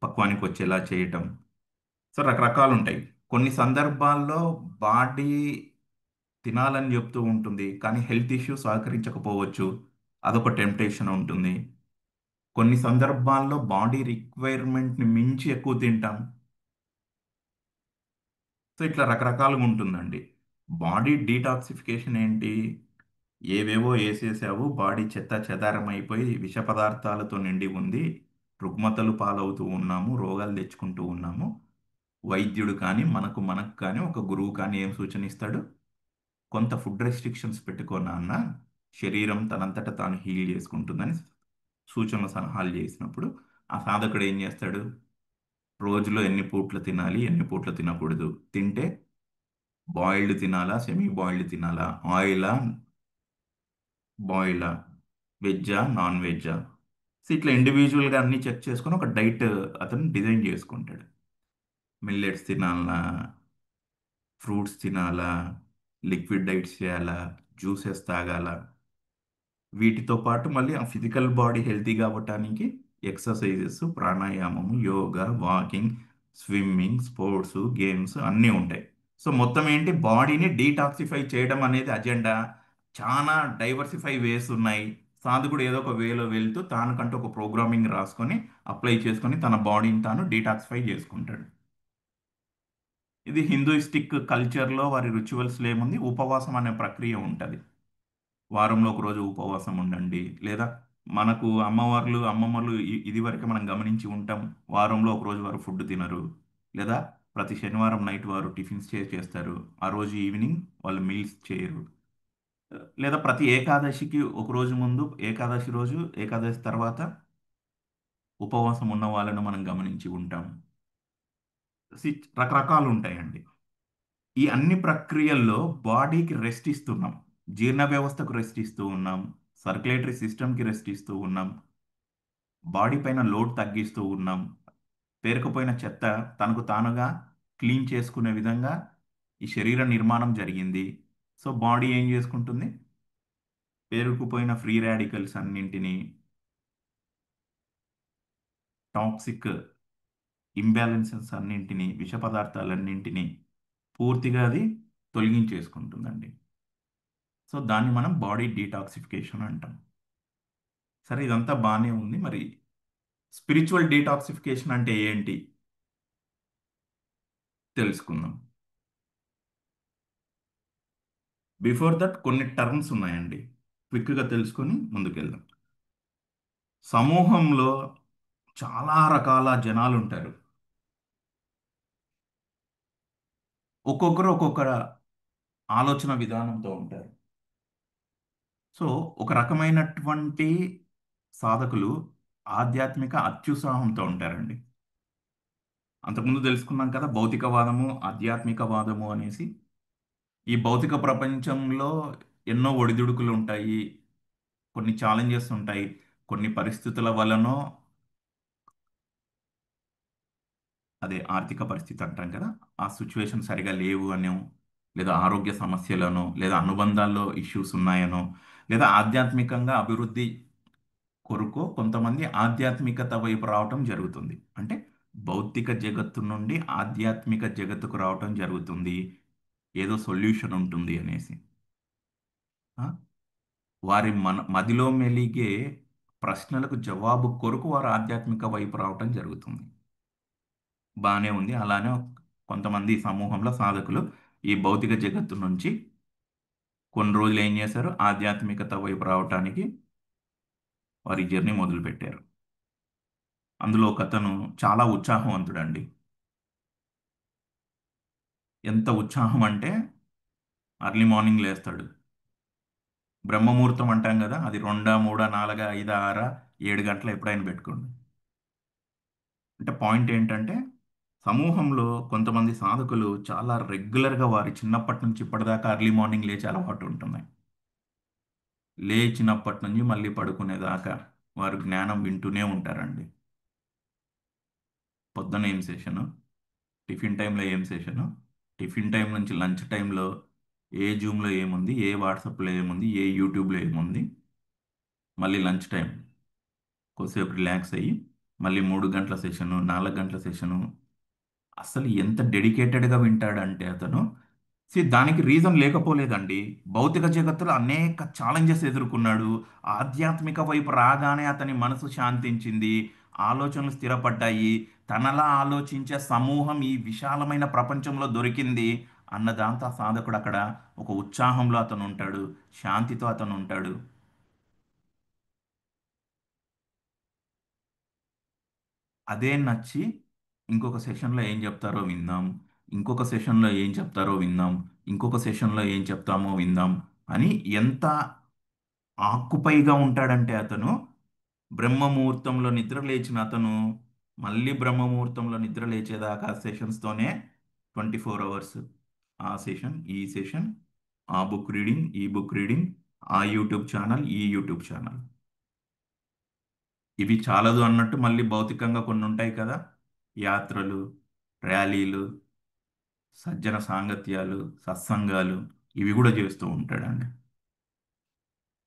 పక్వానికి వచ్చేలా చేయటం. సో రకరకాలు ఉంటాయి. కొన్ని సందర్భాల్లో బాడీ తినాలని చెప్తూ ఉంటుంది, కానీ హెల్త్ ఇష్యూ సహకరించకపోవచ్చు, అదొక టెంప్టేషన్ ఉంటుంది. కొన్ని సందర్భాల్లో బాడీ రిక్వైర్మెంట్ని మించి ఎక్కువ తింటాం. సో ఇట్లా రకరకాలుగా ఉంటుందండి. బాడీ డీటాక్సిఫికేషన్ ఏంటి? ఏవేవో వేసేసావు, బాడీ చెత్త చెదారం అయిపోయి విష పదార్థాలతో నిండి ఉంది, రుగ్మతలు పాలవుతూ ఉన్నాము, రోగాలు తెచ్చుకుంటూ ఉన్నాము. వైద్యుడు కానీ మనకు కానీ ఒక గురువు కానీ ఏం సూచన ఇస్తాడు? కొంత ఫుడ్ రెస్ట్రిక్షన్స్ పెట్టుకో నాన్న, శరీరం తనంతట తాను హీల్ చేసుకుంటుందని సూచనలు సలహాలు చేసినప్పుడు ఆ సాధకుడు ఏం చేస్తాడు? రోజులో ఎన్ని పూట్లు తినాలి, ఎన్ని పూట్లు తినకూడదు, తింటే బాయిల్డ్ తినాలా, సెమీ బాయిల్డ్ తినాలా, ఆయిలా, బాయిలా, వెజ్జా, నాన్ వెజ్జా. సో ఇట్లా ఇండివిజువల్గా అన్నీ చెక్ చేసుకొని ఒక డైట్ అతను డిజైన్ చేసుకుంటాడు. మిల్లెట్స్ తినాలా, ఫ్రూట్స్ తినాలా, లిక్విడ్ డైట్స్ చేయాలా, జ్యూసెస్ తాగాల. వీటితో పాటు మళ్ళీ ఆ ఫిజికల్ బాడీ హెల్తీగా అవ్వటానికి ఎక్సర్సైజెస్, ప్రాణాయామము, yoga, walking, swimming, sports, games అన్నీ ఉంటాయి. సో మొత్తం ఏంటి, బాడీని డీటాక్సిఫై చేయడం అనేది అజెండా. చాలా డైవర్సిఫై వేస్ ఉన్నాయి. సాధకుడు ఏదో ఒక వేలో వెళ్తూ తానుకంటూ ఒక ప్రోగ్రామింగ్ రాసుకొని అప్లై చేసుకొని తన బాడీని తాను డీటాక్సిఫై చేసుకుంటాడు. ఇది హిందూయిస్టిక్ కల్చర్లో వారి రిచువల్స్లో ఏముంది, ఉపవాసం అనే ప్రక్రియ ఉంటుంది. వారంలో ఒక రోజు ఉపవాసం ఉండండి, లేదా మనకు అమ్మవార్లు అమ్మమ్మలు ఇది వరకు మనం గమనించి ఉంటాం, వారంలో ఒక రోజు వారు ఫుడ్ తినరు, లేదా ప్రతి శనివారం నైట్ వారు టిఫిన్స్ చేస్తారు, ఆ రోజు ఈవినింగ్ వాళ్ళు మీల్స్ చేయరు, లేదా ప్రతి ఏకాదశికి ఒక రోజు ముందు ఏకాదశి రోజు ఏకాదశి తర్వాత ఉపవాసం ఉన్న వాళ్ళను మనం గమనించి ఉంటాం. రకరకాలు ఉంటాయండి. ఈ అన్ని ప్రక్రియల్లో బాడీకి రెస్ట్ ఇస్తున్నాం, జీర్ణ వ్యవస్థకు రెస్ట్ ఇస్తూ ఉన్నాం, సర్క్యులేటరీ సిస్టమ్కి రెస్ట్ ఇస్తూ ఉన్నాం, బాడీ పైన లోడ్ తగ్గిస్తూ ఉన్నాం, పేరుకుపోయిన చెత్త తనకు తానుగా క్లీన్ చేసుకునే విధంగా ఈ శరీర నిర్మాణం జరిగింది. సో బాడీ ఏం చేసుకుంటుంది, పేరుకుపోయిన ఫ్రీ రాడికల్స్ అన్నింటినీ, టాక్సిక్ ఇంబ్యాలెన్సెస్ అన్నింటినీ, విష పదార్థాలన్నింటినీ పూర్తిగా అది తొలగించేసుకుంటుందండి. సో దాన్ని మనం బాడీ డీటాక్సిఫికేషన్ అంటాం. సరే, ఇదంతా బాగానే ఉంది. మరి స్పిరిచువల్ డీటాక్సిఫికేషన్ అంటే ఏంటి తెలుసుకుందాం. బిఫోర్ దట్ కొన్ని టర్మ్స్ ఉన్నాయండి, క్విక్గా తెలుసుకొని ముందుకెళ్దాం. సమూహంలో చాలా రకాల జనాలు ఉంటారు. ఒక్కొక్కరు ఒక్కొక్కర ఆలోచన విధానంతో ఉంటారు. సో ఒక రకమైనటువంటి సాధకులు ఆధ్యాత్మిక అత్యుత్సాహంతో ఉంటారండి. అంతకుముందు తెలుసుకున్నాం కదా, భౌతికవాదము ఆధ్యాత్మికవాదము అనేసి. ఈ భౌతిక ప్రపంచంలో ఎన్నో ఒడిదుడుకులు ఉంటాయి, కొన్ని ఛాలెంజెస్ ఉంటాయి, కొన్ని పరిస్థితుల వలనో, అదే ఆర్థిక పరిస్థితి అంటాం కదా, ఆ సిచ్యువేషన్ సరిగా లేవు అనో, లేదా ఆరోగ్య సమస్యలనో, లేదా అనుబంధాల్లో ఇష్యూస్ ఉన్నాయనో, లేదా ఆధ్యాత్మికంగా అభివృద్ధి కొరకు కొంతమంది ఆధ్యాత్మికత వైపు రావటం జరుగుతుంది. అంటే భౌతిక జగత్తు నుండి ఆధ్యాత్మిక జగత్తుకు రావటం జరుగుతుంది, ఏదో సొల్యూషన్ ఉంటుంది అనేసి. ఆ? వారి మదిలో మెలిగే ప్రశ్నలకు జవాబు కొరకు వారు ఆధ్యాత్మిక వైపు రావటం జరుగుతుంది. బాగానే ఉంది. అలానే కొంతమంది సమూహంలో సాధకులు ఈ భౌతిక జగత్తు నుంచి కొన్ని రోజులు ఏం చేశారు, ఆధ్యాత్మికత వైపు రావటానికి వారి జర్నీ మొదలుపెట్టారు. అందులో ఒక అతను చాలా ఉత్సాహవంతుడండి. ఎంత ఉత్సాహం అంటే అర్లీ మార్నింగ్ లేస్తాడు. బ్రహ్మముహూర్తం అంటాం కదా, అది 2, 3, 4, 5, 6, 7 గంటలు ఎప్పుడైనా పెట్టుకోండి. అంటే పాయింట్ ఏంటంటే, సమూహంలో కొంతమంది సాధకులు చాలా రెగ్యులర్గా వారి చిన్నప్పటి నుంచి ఇప్పటిదాకా అర్లీ మార్నింగ్ లేచే అలవాటు ఉంటుంది. లేచినప్పటి నుంచి మళ్ళీ పడుకునేదాకా వారు జ్ఞానం వింటూనే ఉంటారండి. పొద్దున ఏం సెషను, టిఫిన్ టైంలో ఏం సెషను, టిఫిన్ టైం నుంచి లంచ్ టైంలో ఏ జూమ్లో ఏముంది, ఏ వాట్సాప్లో ఏముంది, ఏ యూట్యూబ్లో ఏముంది, మళ్ళీ లంచ్ టైం కొద్దిసేపు రిలాక్స్ అయ్యి మళ్ళీ 3 గంటల సెషను, 4 గంటల సెషను. అసలు ఎంత డెడికేటెడ్గా వింటాడంటే అతను, దానికి రీజన్ లేకపోలేదండి. భౌతిక జగత్తులో అనేక ఛాలెంజెస్ ఎదుర్కొన్నాడు. ఆధ్యాత్మిక వైపు రాగానే అతని మనసు శాంతించింది, ఆలోచనలు స్థిరపడ్డాయి, తనలా ఆలోచించే సమూహం ఈ విశాలమైన ప్రపంచంలో దొరికింది అన్న దాంతో ఆ సాధకుడు అక్కడ ఒక ఉత్సాహంలో అతను ఉంటాడు, శాంతితో అతను ఉంటాడు. అదే నచ్చి ఇంకొక సెషన్లో ఏం చెప్తారో విందాం, ఇంకొక సెషన్లో ఏం చెప్తారో విందాం, ఇంకొక సెషన్లో ఏం చెప్తామో విందాం అని ఎంత ఆక్కుపైగా ఉంటాడంటే అతను, బ్రహ్మముహూర్తంలో నిద్ర లేచిన అతను మళ్ళీ బ్రహ్మముహూర్తంలో నిద్ర లేచేదాకా సెషన్స్తోనే 24 అవర్స్. ఆ సెషన్, ఈ సెషన్, ఆ బుక్ రీడింగ్, ఈ బుక్ రీడింగ్, ఆ యూట్యూబ్ ఛానల్, ఈ యూట్యూబ్ ఛానల్. ఇవి చాలదు అన్నట్టు మళ్ళీ భౌతికంగా కొన్ని ఉంటాయి కదా, యాత్రలు, ర్యాలీలు, సజ్జన సాంగత్యాలు, సత్సంగాలు, ఇవి కూడా చేస్తూ ఉంటాడండి.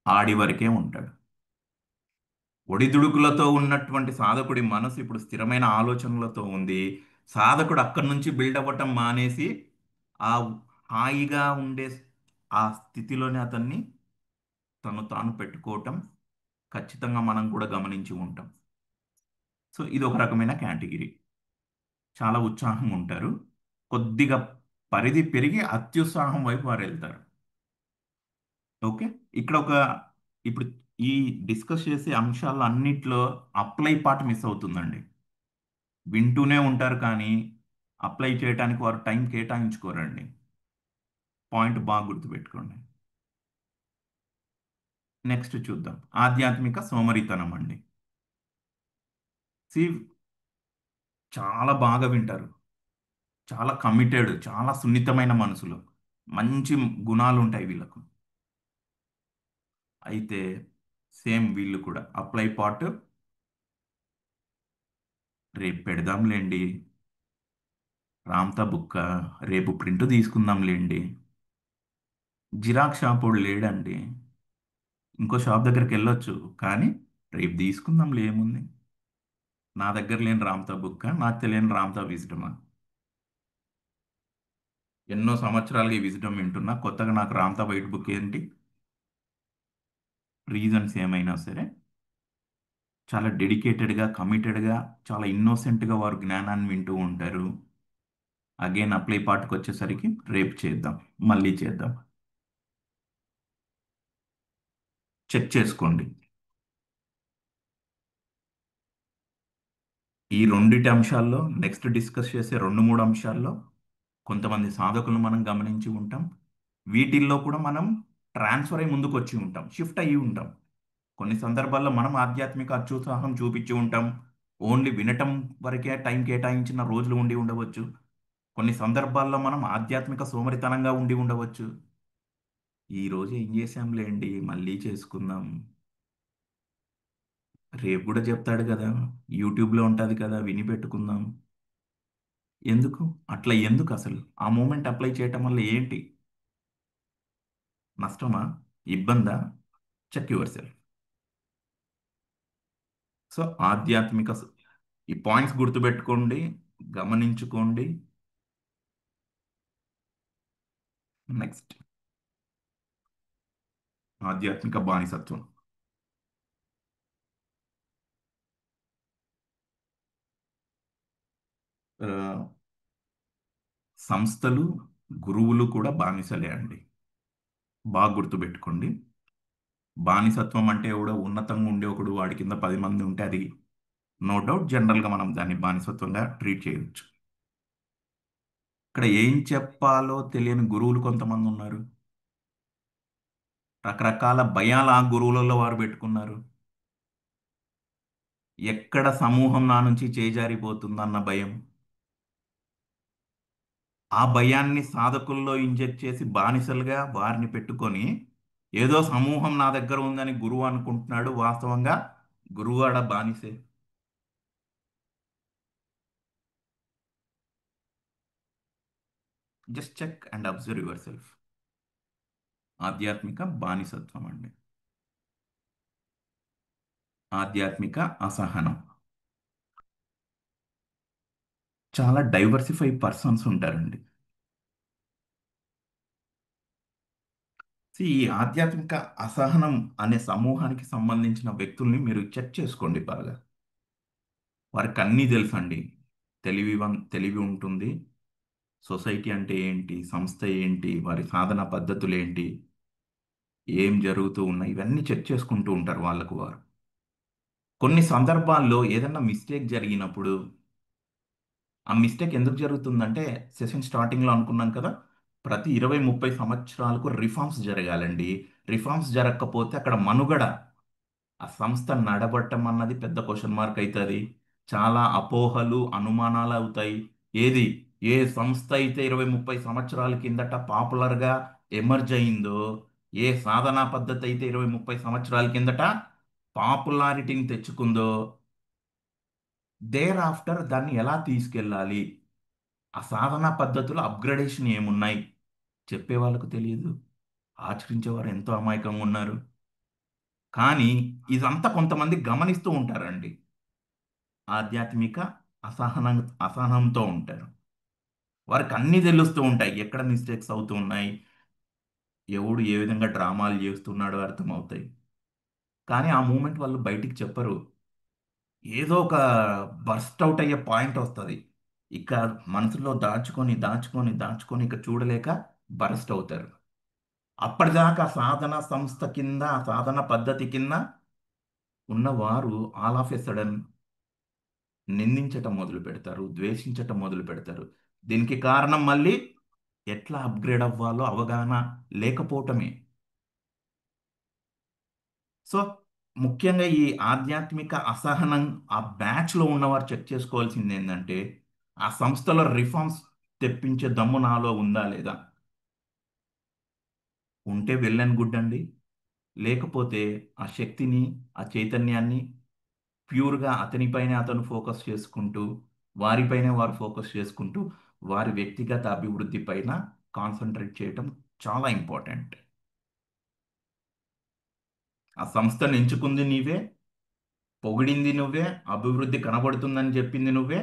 ఆడి వరకే ఉంటాడు. ఒడిదుడుకులతో ఉన్నటువంటి సాధకుడి మనసు ఇప్పుడు స్థిరమైన ఆలోచనలతో ఉంది. సాధకుడు అక్కడి నుంచి బిల్డ్ అవ్వటం మానేసి ఆ హాయిగా ఉండే ఆ స్థితిలోనే అతన్ని తను తాను పెట్టుకోవటం ఖచ్చితంగా మనం కూడా గమనించి ఉంటాం. సో ఇది ఒక రకమైన కేటగిరీ. చాలా ఉత్సాహంగా ఉంటారు. కొద్దిగా పరిధి పెరిగి అత్యుత్సాహం వైపు వారు వెళ్తారు. ఓకే. ఇక్కడ ఒక ఇప్పుడు ఈ డిస్కస్ చేసే అంశాలు అన్నిట్లో అప్లై పార్ట్ మిస్ అవుతుందండి. వింటూనే ఉంటారు కానీ అప్లై చేయడానికి వారు టైం కేటాయించుకోరండి. పాయింట్ బాగా గుర్తుపెట్టుకోండి. నెక్స్ట్ చూద్దాం. ఆధ్యాత్మిక సోమరితనం అండి. సి చాలా బాగా వింటారు. చాలా కమిటెడ్, చాలా సున్నితమైన మనసులు. మంచి గుణాలు ఉంటాయి వీళ్ళకు. అయితే సేమ్ వీళ్ళు కూడా అప్లై పార్ట్ రేపు పెడదాంలేండి, రామ్తా బుక్క రేపు ప్రింట్ తీసుకుందాంలేండి, జిరాక్స్ షాపోడు లేడండి, ఇంకో షాప్ దగ్గరికి వెళ్ళొచ్చు కానీ రేపు తీసుకుందాంలే ఏముంది, నా దగ్గర లేని రామ్తా బుక్క నాకు తెలియని రామ్తా విజిటమా, ఎన్నో సంవత్సరాలుగా ఈ విజిటమ్ వింటున్నా, కొత్తగా నాకు రామ్తా వైట్ బుక్ ఏంటి? రీజన్స్ ఏమైనా సరే చాలా డెడికేటెడ్గా, కమిటెడ్గా, చాలా ఇన్నోసెంట్గా వారు జ్ఞానాన్ని వింటూ ఉంటారు. అగైన్ అప్లై పార్ట్కి వచ్చేసరికి రేపు చేద్దాం, మళ్ళీ చేద్దాం. చెక్ చేసుకోండి. ఈ రెండిటి అంశాల్లో నెక్స్ట్ డిస్కస్ చేసే 2-3 అంశాల్లో కొంతమంది సాధకులు మనం గమనించి ఉంటాం. వీటిల్లో కూడా మనం ట్రాన్స్ఫర్ అయి ముందుకు వచ్చి ఉంటాం, షిఫ్ట్ అయ్యి ఉంటాం. కొన్ని సందర్భాల్లో మనం ఆధ్యాత్మిక అత్యుత్సాహం చూపించి ఉంటాం. ఓన్లీ వినటం వరకే టైం కేటాయించిన రోజులు ఉండి ఉండవచ్చు. కొన్ని సందర్భాల్లో మనం ఆధ్యాత్మిక సోమరితనంగా ఉండి ఉండవచ్చు. ఈ రోజు ఏం చేశాంలేండి, మళ్ళీ చేసుకుందాం, రేపు కూడా చెప్తాడు కదా, యూట్యూబ్లో ఉంటుంది కదా, విని పెట్టుకుందాం. ఎందుకు అట్లా? ఎందుకు అసలు ఆ మూమెంట్ అప్లై చేయటం వల్ల ఏంటి నష్టమా, ఇబ్బందా? Check yourself. సో ఆధ్యాత్మిక ఈ పాయింట్స్ గుర్తుపెట్టుకోండి, గమనించుకోండి. నెక్స్ట్ ఆధ్యాత్మిక బానిసత్వం. ఆ, సంస్థలు, గురువులు కూడా బానిసలే అండి. బాగా గుర్తుపెట్టుకోండి. బానిసత్వం అంటే ఎవడో ఉన్నతంగా ఉండే ఒకడు వాడి కింద 10 మంది ఉంటే అది నో డౌట్ జనరల్గా మనం దాన్ని బానిసత్వంగా ట్రీట్ చేయవచ్చు. ఇక్కడ ఏం చెప్పాలో తెలియని గురువులు కొంతమంది ఉన్నారు. రకరకాల భయాలు ఆ గురువులలో వారు పెట్టుకున్నారు. ఎక్కడ సమూహం నా నుంచి చేజారిపోతుందన్న భయం. ఆ భయాన్ని సాధకుల్లో ఇంజెక్ట్ చేసి బానిసలుగా వారిని పెట్టుకొని ఏదో సమూహం నా దగ్గర ఉందని గురువు అనుకుంటున్నాడు. వాస్తవంగా గురువు ఆడ బానిసే. Just check and observe yourself. ఆధ్యాత్మిక బానిసత్వం అండి. ఆధ్యాత్మిక అసహనం. చాలా డైవర్సిఫై పర్సన్స్ ఉంటారండి. ఈ ఆధ్యాత్మిక అసహనం అనే సమూహానికి సంబంధించిన వ్యక్తుల్ని మీరు చెక్ చేసుకోండి బాగా. వారికి అన్నీ తెలుసండి. తెలివి ఉంటుంది. సొసైటీ అంటే ఏంటి, సంస్థ ఏంటి, వారి సాధన పద్ధతులు ఏంటి, ఏం జరుగుతూ ఉన్నాయి, ఇవన్నీ చెక్ చేసుకుంటూ ఉంటారు వాళ్ళకు వారు. కొన్ని సందర్భాల్లో ఏదన్నా మిస్టేక్ జరిగినప్పుడు ఆ మిస్టేక్ ఎందుకు జరుగుతుందంటే, సెషన్ స్టార్టింగ్లో అనుకున్నాం కదా, ప్రతి 20-30 సంవత్సరాలకు రిఫార్మ్స్ జరగాలండి. రిఫార్మ్స్ జరగకపోతే అక్కడ మనుగడ, ఆ సంస్థ నడబట్టం అన్నది పెద్ద క్వశ్చన్ మార్క్ అవుతుంది. చాలా అపోహలు, అనుమానాలు అవుతాయి. ఏది ఏ సంస్థ అయితే 20-30 సంవత్సరాల కిందట పాపులర్గా ఎమర్జ్ అయిందో, ఏ సాధనా పద్ధతి అయితే 20-30 సంవత్సరాల కిందట పాపులారిటీని తెచ్చుకుందో, దేర్ ఆఫ్టర్ దాన్ని ఎలా తీసుకెళ్ళాలి, ఆ సాధనా పద్ధతులు అప్గ్రేడేషన్ ఏమున్నాయి చెప్పే వాళ్ళకు తెలియదు. ఆచరించేవారు ఎంతో అమాయకంగా ఉన్నారు. కానీ ఇదంతా కొంతమంది గమనిస్తూ ఉంటారండి. ఆధ్యాత్మిక అసహనం అసహనంతో ఉంటారు. వారికి అన్నీ తెలుస్తూ ఉంటాయి, ఎక్కడ మిస్టేక్స్ అవుతూ ఉన్నాయి, ఎవడు ఏ విధంగా డ్రామాలు చేస్తున్నాడో అర్థమవుతాయి. కానీ ఆ మూమెంట్ వాళ్ళు బయటికి చెప్పరు. ఏదో ఒక బర్స్ట్ అవుట్ అయ్యే పాయింట్ వస్తుంది, ఇక మనసులో దాచుకొని దాచుకొని దాచుకొని ఇక చూడలేక బర్స్ట్ అవుతారు. అప్పటిదాకా సాధన సంస్థ కింద, ఆ సాధన పద్ధతి కింద ఉన్నవారు ఆల్ ఆఫ్ ఎ సడన్ నిందించటం మొదలు పెడతారు, ద్వేషించటం మొదలు పెడతారు. దీనికి కారణం మళ్ళీ ఎట్లా అప్గ్రేడ్ అవ్వాలో అవగాహన లేకపోవటమే. సో ముఖ్యంగా ఈ ఆధ్యాత్మిక అసహనం ఆ బ్యాచ్లో ఉన్నవారు చెక్ చేసుకోవాల్సింది ఏంటంటే, ఆ సంస్థలో రిఫార్మ్స్ తెప్పించే దమ్ము నాలో ఉందా లేదా. ఉంటే వెల్ అండ్ గుడ్ అండి. లేకపోతే ఆ శక్తిని, ఆ చైతన్యాన్ని ప్యూర్గా అతనిపైనే అతను ఫోకస్ చేసుకుంటూ, వారిపైనే వారు ఫోకస్ చేసుకుంటూ, వారి వ్యక్తిగత అభివృద్ధి పైన కాన్సన్ట్రేట్ చేయటం చాలా ఇంపార్టెంట్. ఆ సంస్థను ఎంచుకుంది నీవే, పొగిడింది నువ్వే, అభివృద్ధి కనబడుతుందని చెప్పింది నువ్వే,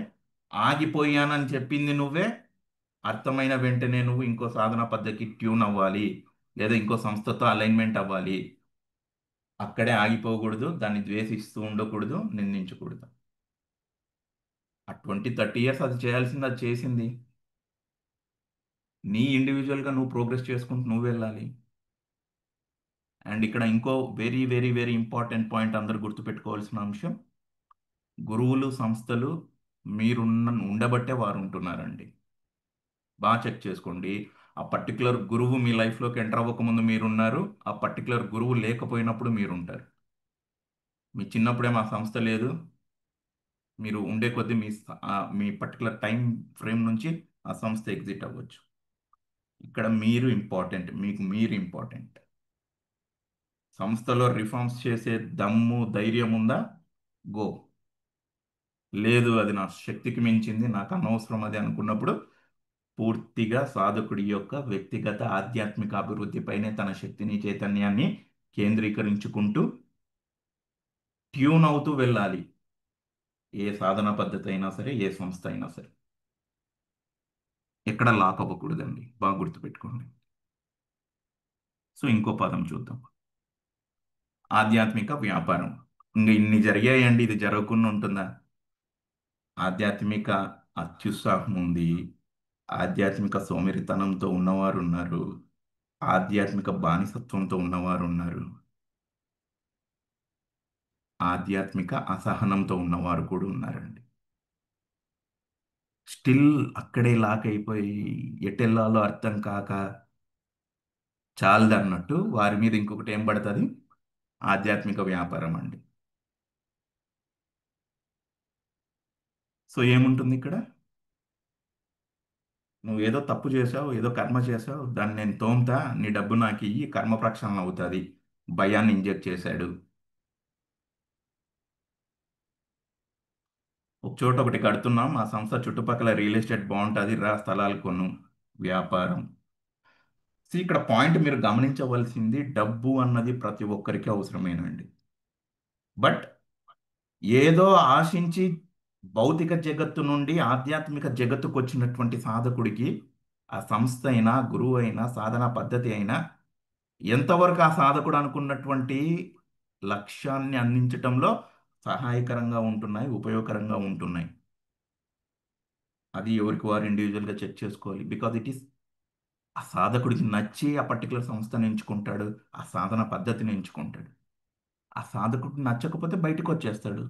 ఆగిపోయానని చెప్పింది నువ్వే. అర్థమైన వెంటనే నువ్వు ఇంకో సాధన పద్ధతికి ట్యూన్ అవ్వాలి, లేదా ఇంకో సంస్థతో అలైన్మెంట్ అవ్వాలి. అక్కడే ఆగిపోకూడదు, దాన్ని ద్వేషిస్తూ ఉండకూడదు, నిందించకూడదు. ఆ 20-30 ఇయర్స్ అది చేయాల్సింది అది చేసింది. నీ ఇండివిజువల్గా నువ్వు ప్రోగ్రెస్ చేసుకుంటూ నువ్వు వెళ్ళాలి. అండ్ ఇక్కడ ఇంకో very very very important point అందరూ గుర్తుపెట్టుకోవాల్సిన అంశం, గురువులు సంస్థలు ఉండబట్టే వారు ఉంటున్నారండి. బాగా చెక్ చేసుకోండి. ఆ పర్టికులర్ గురువు మీ లైఫ్లోకి ఎంటర్ అవ్వకముందు మీరున్నారు, ఆ పర్టికులర్ గురువు లేకపోయినప్పుడు మీరుంటారు. మీ చిన్నప్పుడేం ఆ సంస్థ లేదు, మీరు ఉండే కొద్దీ మీ పర్టికులర్ టైం ఫ్రేమ్ నుంచి ఆ సంస్థ ఎగ్జిట్ అవ్వచ్చు. ఇక్కడ మీరు ఇంపార్టెంట్, మీకు మీరు ఇంపార్టెంట్. సంస్థలో రిఫార్మ్స్ చేసే దమ్ము ధైర్యం ఉందా, గో. లేదు అది నా శక్తికి మించింది, నాకు అనవసరం అది అనుకున్నప్పుడు పూర్తిగా సాధకుడి యొక్క వ్యక్తిగత ఆధ్యాత్మిక అభివృద్ధిపైనే తన శక్తిని, చైతన్యాన్ని కేంద్రీకరించుకుంటూ ట్యూన్ అవుతూ వెళ్ళాలి. ఏ సాధన పద్ధతి అయినా సరే, ఏ సంస్థ అయినా సరే, ఎక్కడ లాక్ అవ్వకూడదండి. బాగా గుర్తుపెట్టుకోండి. సో ఇంకో పదం చూద్దాం, ఆధ్యాత్మిక వ్యాపారం. ఇంకా ఇన్ని జరిగాయండి, ఇది జరగకుండా ఉంటుందా? ఆధ్యాత్మిక అత్యుత్సాహం ఉంది, ఆధ్యాత్మిక సోమరితనంతో ఉన్నవారు ఉన్నారు, ఆధ్యాత్మిక బానిసత్వంతో ఉన్నవారు ఉన్నారు, ఆధ్యాత్మిక అసహనంతో ఉన్నవారు కూడా ఉన్నారండి. స్టిల్ అక్కడే లాక్ అయిపోయి ఎటెల్లాలో అర్థం కాక చాలదన్నట్టు వారి మీద ఇంకొకటి ఏం పడుతుంది, ఆధ్యాత్మిక వ్యాపారం అండి. సో ఏముంటుంది ఇక్కడ, నువ్వు ఏదో తప్పు చేసావు, ఏదో కర్మ చేసావు, దాన్ని నేను తోముతా, నీ డబ్బు నాకు ఇయ్యి, కర్మ ప్రక్షాళన అవుతుంది. భయాన్ని ఇంజెక్ట్ చేశాడు. ఒక చోట ఒకటి కడుతున్నాం, ఆ సంస్థ చుట్టుపక్కల రియల్ ఎస్టేట్ బాగుంటుంది, రా స్థలాలు కొను, వ్యాపారం. ఇక్కడ పాయింట్ మీరు గమనించవలసింది, డబ్బు అన్నది ప్రతి ఒక్కరికి అవసరమేనండి. బట్ ఏదో ఆశించి భౌతిక జగత్తు నుండి ఆధ్యాత్మిక జగత్తుకు వచ్చినటువంటి సాధకుడికి ఆ సంస్థ అయినా, గురువు అయినా, సాధనా పద్ధతి అయినా ఎంతవరకు ఆ సాధకుడు అనుకున్నటువంటి లక్ష్యాన్ని అందించటంలో సహాయకరంగా ఉంటున్నాయి, ఉపయోగకరంగా ఉంటున్నాయి. అది ఎవరికి వారు ఇండివిజువల్గా చెక్ చేసుకోవాలి. బికాజ్ ఇట్ ఈస్ ఆ సాధకుడికి నచ్చి ఆ పర్టికులర్ సంస్థను ఎంచుకుంటాడు, ఆ సాధన పద్ధతిని ఎంచుకుంటాడు. ఆ సాధకుడికి నచ్చకపోతే బయటకు వచ్చేస్తాడు.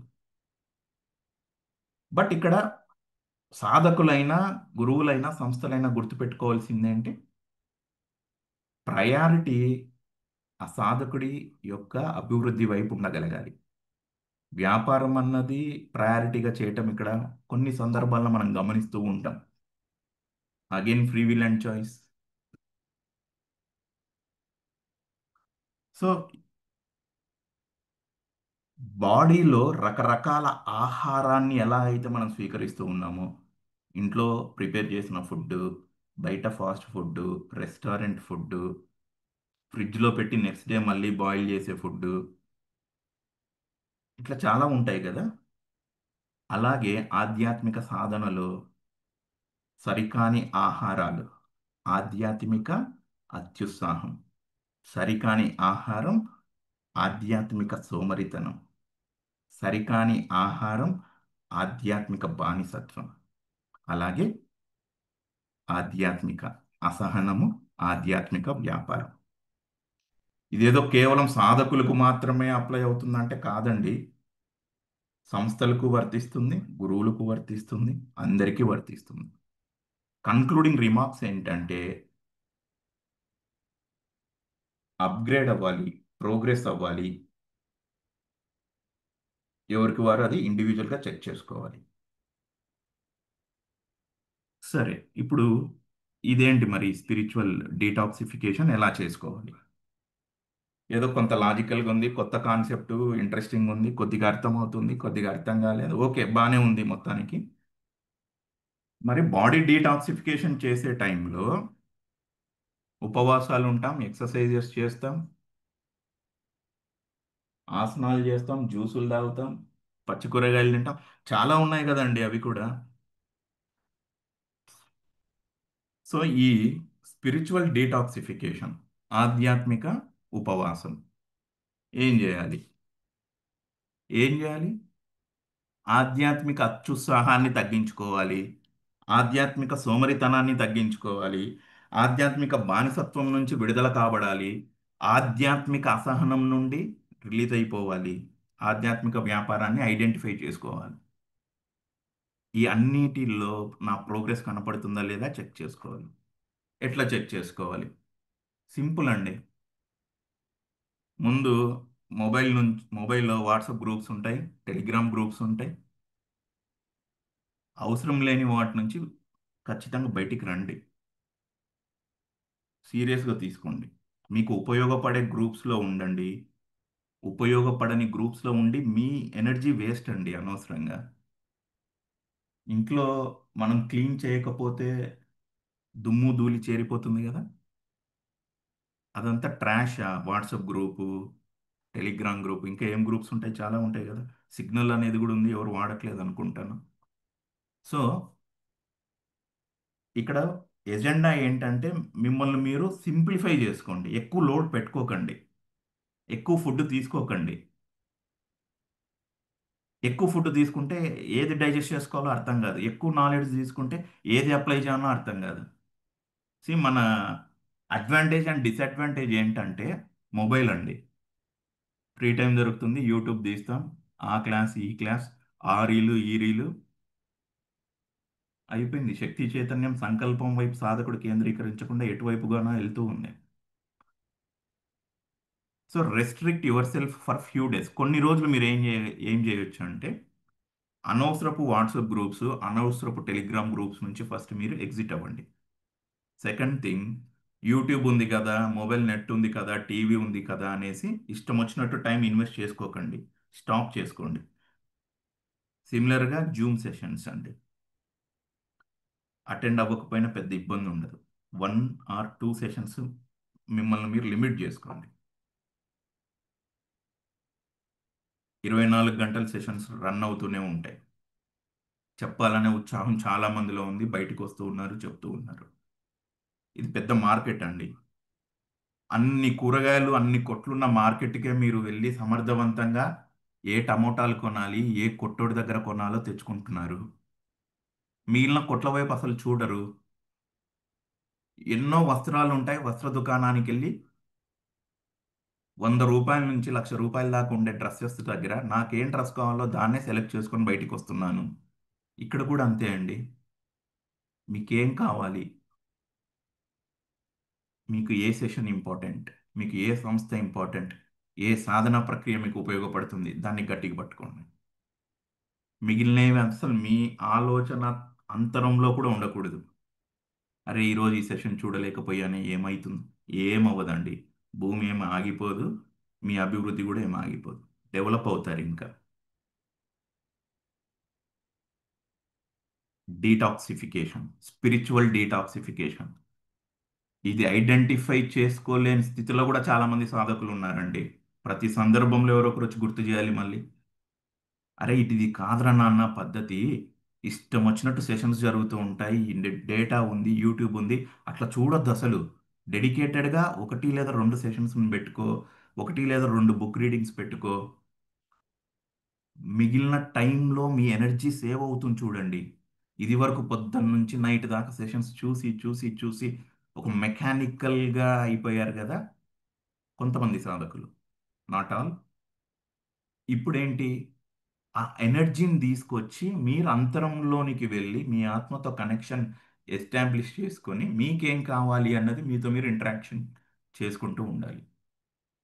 బట్ ఇక్కడ సాధకులైనా, గురువులైనా, సంస్థలైనా గుర్తుపెట్టుకోవాల్సింది ఏంటి, ప్రయారిటీ ఆ సాధకుడి యొక్క అభివృద్ధి వైపు ఉండగలగాలి. వ్యాపారం అన్నది ప్రయారిటీగా చేయటం ఇక్కడ కొన్ని సందర్భాల్లో మనం గమనిస్తూ ఉంటాం. Again free will and choice. So బాడీలో రకరకాల ఆహారాన్ని ఎలా అయితే మనం స్వీకరిస్తూ ఉన్నామో, ఇంట్లో ప్రిపేర్ చేసిన ఫుడ్, బయట ఫాస్ట్ ఫుడ్, రెస్టారెంట్ ఫుడ్, ఫ్రిడ్జ్లో పెట్టి నెక్స్ట్ డే మళ్ళీ బాయిల్ చేసే ఫుడ్, ఇట్లా చాలా ఉంటాయి కదా. అలాగే ఆధ్యాత్మిక సాధనలో సరికాని ఆహారాలు ఆధ్యాత్మిక అత్యుత్సాహం. సరికాని ఆహారం ఆధ్యాత్మిక సోమరితనం. సరికాని ఆహారం ఆధ్యాత్మిక బానిసత్వం. అలాగే ఆధ్యాత్మిక అసహనము ఆధ్యాత్మిక వ్యాపారం. ఇదేదో కేవలం సాధకులకు మాత్రమే అప్లై అవుతుందంటే కాదండి. సంస్థలకు వర్తిస్తుంది, గురువులకు వర్తిస్తుంది, అందరికీ వర్తిస్తుంది. కన్క్లూడింగ్ రిమార్క్స్ ఏంటంటే అప్గ్రేడ్ అవ్వాలి, ప్రోగ్రెస్ అవ్వాలి. ఎవరికి వారు అది ఇండివిజువల్గా చెక్ చేసుకోవాలి. సరే, ఇప్పుడు ఇదేంటి మరి స్పిరిచువల్ డీటాక్సిఫికేషన్ ఎలా చేసుకోవాలి? ఏదో కొంత లాజికల్గా ఉంది, కొత్త కాన్సెప్ట్, ఇంట్రెస్టింగ్ ఉంది, కొద్దిగా అర్థమవుతుంది, కొద్దిగా అర్థం కాలేదు, ఓకే బాగానే ఉంది మొత్తానికి. మరి బాడీ డీటాక్సిఫికేషన్ చేసే టైంలో ఉపవాసాలు ఉంటాం, ఎక్సర్సైజెస్ చేస్తాం, ఆసనాలు చేస్తాం, జ్యూసులు తాగుతాం, పచ్చి కూరగాయలు తింటాం, చాలా ఉన్నాయి కదండి అవి కూడా. సో ఈ స్పిరిచువల్ డీటాక్సిఫికేషన్, ఆధ్యాత్మిక ఉపవాసం ఏం చేయాలి? ఏం చేయాలి? ఆధ్యాత్మిక అత్యుత్సాహాన్ని తగ్గించుకోవాలి, ఆధ్యాత్మిక సోమరితనాన్ని తగ్గించుకోవాలి, ఆధ్యాత్మిక బానిసత్వం నుంచి విడుదల కాబడాలి, ఆధ్యాత్మిక అసహనం నుండి రిలీజ్ అయిపోవాలి, ఆధ్యాత్మిక వ్యాపారాన్ని ఐడెంటిఫై చేసుకోవాలి. ఈ అన్నిటిలో నా ప్రోగ్రెస్ కనపడుతుందా లేదా చెక్ చేసుకోవాలి. ఎట్లా చెక్ చేసుకోవాలి? సింపుల్ అండి. ముందు మొబైల్లో వాట్సాప్ గ్రూప్స్ ఉంటాయి, టెలిగ్రామ్ గ్రూప్స్ ఉంటాయి. అవసరం లేని వాటి నుంచి ఖచ్చితంగా బయటికి రండి, సీరియస్గా తీసుకోండి. మీకు ఉపయోగపడే గ్రూప్స్లో ఉండండి. ఉపయోగపడని గ్రూప్స్లో ఉండి మీ ఎనర్జీ వేస్ట్ అండి అనవసరంగా. ఇంట్లో మనం క్లీన్ చేయకపోతే దుమ్ము ధూళి చేరిపోతుంది కదా, అదంతా trash. WhatsApp group, Telegram group, ఇంకా ఏం గ్రూప్స్ ఉంటాయి, చాలా ఉంటాయి కదా. సిగ్నల్ అనేది కూడా ఉంది, ఎవరు వాడట్లేదు అనుకుంటాను. సో ఇక్కడ ఎజెండా ఏంటంటే మిమ్మల్ని మీరు సింప్లిఫై చేసుకోండి. ఎక్కువ లోడ్ పెట్టుకోకండి, ఎక్కువ ఫుడ్ తీసుకోకండి. ఎక్కువ ఫుడ్ తీసుకుంటే ఏది డైజెస్ట్ చేసుకోవాలో అర్థం కాదు, ఎక్కువ నాలెడ్జ్ తీసుకుంటే ఏది అప్లై చేయాలో అర్థం కాదు. మన అడ్వాంటేజ్ అండ్ డిసడ్వాంటేజ్ ఏంటంటే మొబైల్ అండి. ఫ్రీ టైం దొరుకుతుంది, యూట్యూబ్ తీస్తాం, ఆ క్లాస్ ఈ క్లాస్, ఆ రీలు ఈ రీలు, అయిపోయింది. శక్తి చైతన్యం సంకల్పం వైపు సాధకుడు కేంద్రీకరించకుండా ఎటువైపుగానో వెళ్తూ ఉంది. So restrict your self for few days. కొన్ని రోజులు మీరు ఏం చేయొచ్చు అంటే అనవసరపు వాట్సాప్ గ్రూప్స్, అనవసరపు టెలిగ్రామ్ గ్రూప్స్ నుంచి ఫస్ట్ మీరు ఎగ్జిట్ అవ్వండి. సెకండ్ థింగ్, యూట్యూబ్ ఉంది కదా, మొబైల్ నెట్ ఉంది కదా, టీవీ ఉంది కదా అనేసి ఇష్టం వచ్చినట్టు టైం ఇన్వెస్ట్ చేసుకోకండి, స్టాప్ చేసుకోండి. సిమిలర్గా జూమ్ సెషన్స్ అండి, అటెండ్ అవ్వకపోయినా పెద్ద ఇబ్బంది ఉండదు. 1 or 2 సెషన్స్ మిమ్మల్ని మీరు లిమిట్ చేసుకోండి. 24 గంటల సెషన్స్ రన్ అవుతూనే ఉంటాయి. చెప్పాలనే ఉత్సాహం చాలా మందిలో ఉంది, బయటకు వస్తూ ఉన్నారు, చెప్తూ ఉన్నారు. ఇది పెద్ద మార్కెట్ అండి. అన్ని కూరగాయలు, అన్ని కొట్లున్న మార్కెట్కే మీరు వెళ్ళి సమర్థవంతంగా ఏ టమోటాలు కొనాలి, ఏ కొట్టోడి దగ్గర కొనాలో తెచ్చుకుంటున్నారు. మిగిలిన కొట్ల వైపు అసలు చూడరు. ఎన్నో వస్త్రాలు ఉంటాయి, వస్త్ర దుకాణానికి వెళ్ళి 100 రూపాయల నుంచి 1,00,000 రూపాయల దాకా ఉండే డ్రెస్సెస్ దగ్గర నాకేం డ్రెస్ కావాలో దాన్నే సెలెక్ట్ చేసుకొని బయటికి వస్తున్నాను. ఇక్కడ కూడా అంతే అండి. మీకేం కావాలి, మీకు ఏ సెషన్ ఇంపార్టెంట్, మీకు ఏ సంస్థ ఇంపార్టెంట్, ఏ సాధన ప్రక్రియ మీకు ఉపయోగపడుతుంది, దాన్ని గట్టిగా పట్టుకోండి. మిగిలినవి అసలు మీ ఆలోచన అంతరంలో కూడా ఉండకూడదు. అరే ఈరోజు ఈ సెషన్ చూడలేకపోయానే ఏమవుతుంది, ఏమవ్వదండి. భూమి ఏమి ఆగిపోదు, మీ అభివృద్ధి కూడా ఏమి ఆగిపోదు, డెవలప్ అవుతారు. ఇంకా డీటాక్సిఫికేషన్, స్పిరిచువల్ డీటాక్సిఫికేషన్, ఇది ఐడెంటిఫై చేసుకోలేని స్థితిలో కూడా చాలామంది సాధకులు ఉన్నారండి. ప్రతి సందర్భంలో ఎవరో ఒకరు వచ్చి గుర్తు చేయాలి మళ్ళీ, అరే ఇది కాదురా నాన్న పద్ధతి, ఇష్టం వచ్చినట్టు సెషన్స్ జరుగుతూ ఉంటాయి. డేటా ఉంది, యూట్యూబ్ ఉంది. అట్లా చూడొద్దు అసలు. డెడికేటెడ్గా 1 లేదా 2 సెషన్స్ పెట్టుకో, 1 లేదా 2 బుక్ రీడింగ్స్ పెట్టుకో. మిగిలిన టైంలో మీ ఎనర్జీ సేవ్ అవుతుంది చూడండి. ఇది వరకు పొద్దున్న నుంచి నైట్ దాకా సెషన్స్ చూసి చూసి చూసి ఒక మెకానికల్గా అయిపోయారు కదా కొంతమంది సాధకులు, నాట్ ఆల్. ఇప్పుడేంటి, ఆ ఎనర్జీని తీసుకొచ్చి మీరు అంతరంలోనికి వెళ్ళి మీ ఆత్మతో కనెక్షన్ ఎస్టాబ్లిష్ చేసుకొని మీకేం కావాలి అన్నది మీతో మీరు ఇంటరాక్షన్ చేసుకుంటూ ఉండాలి.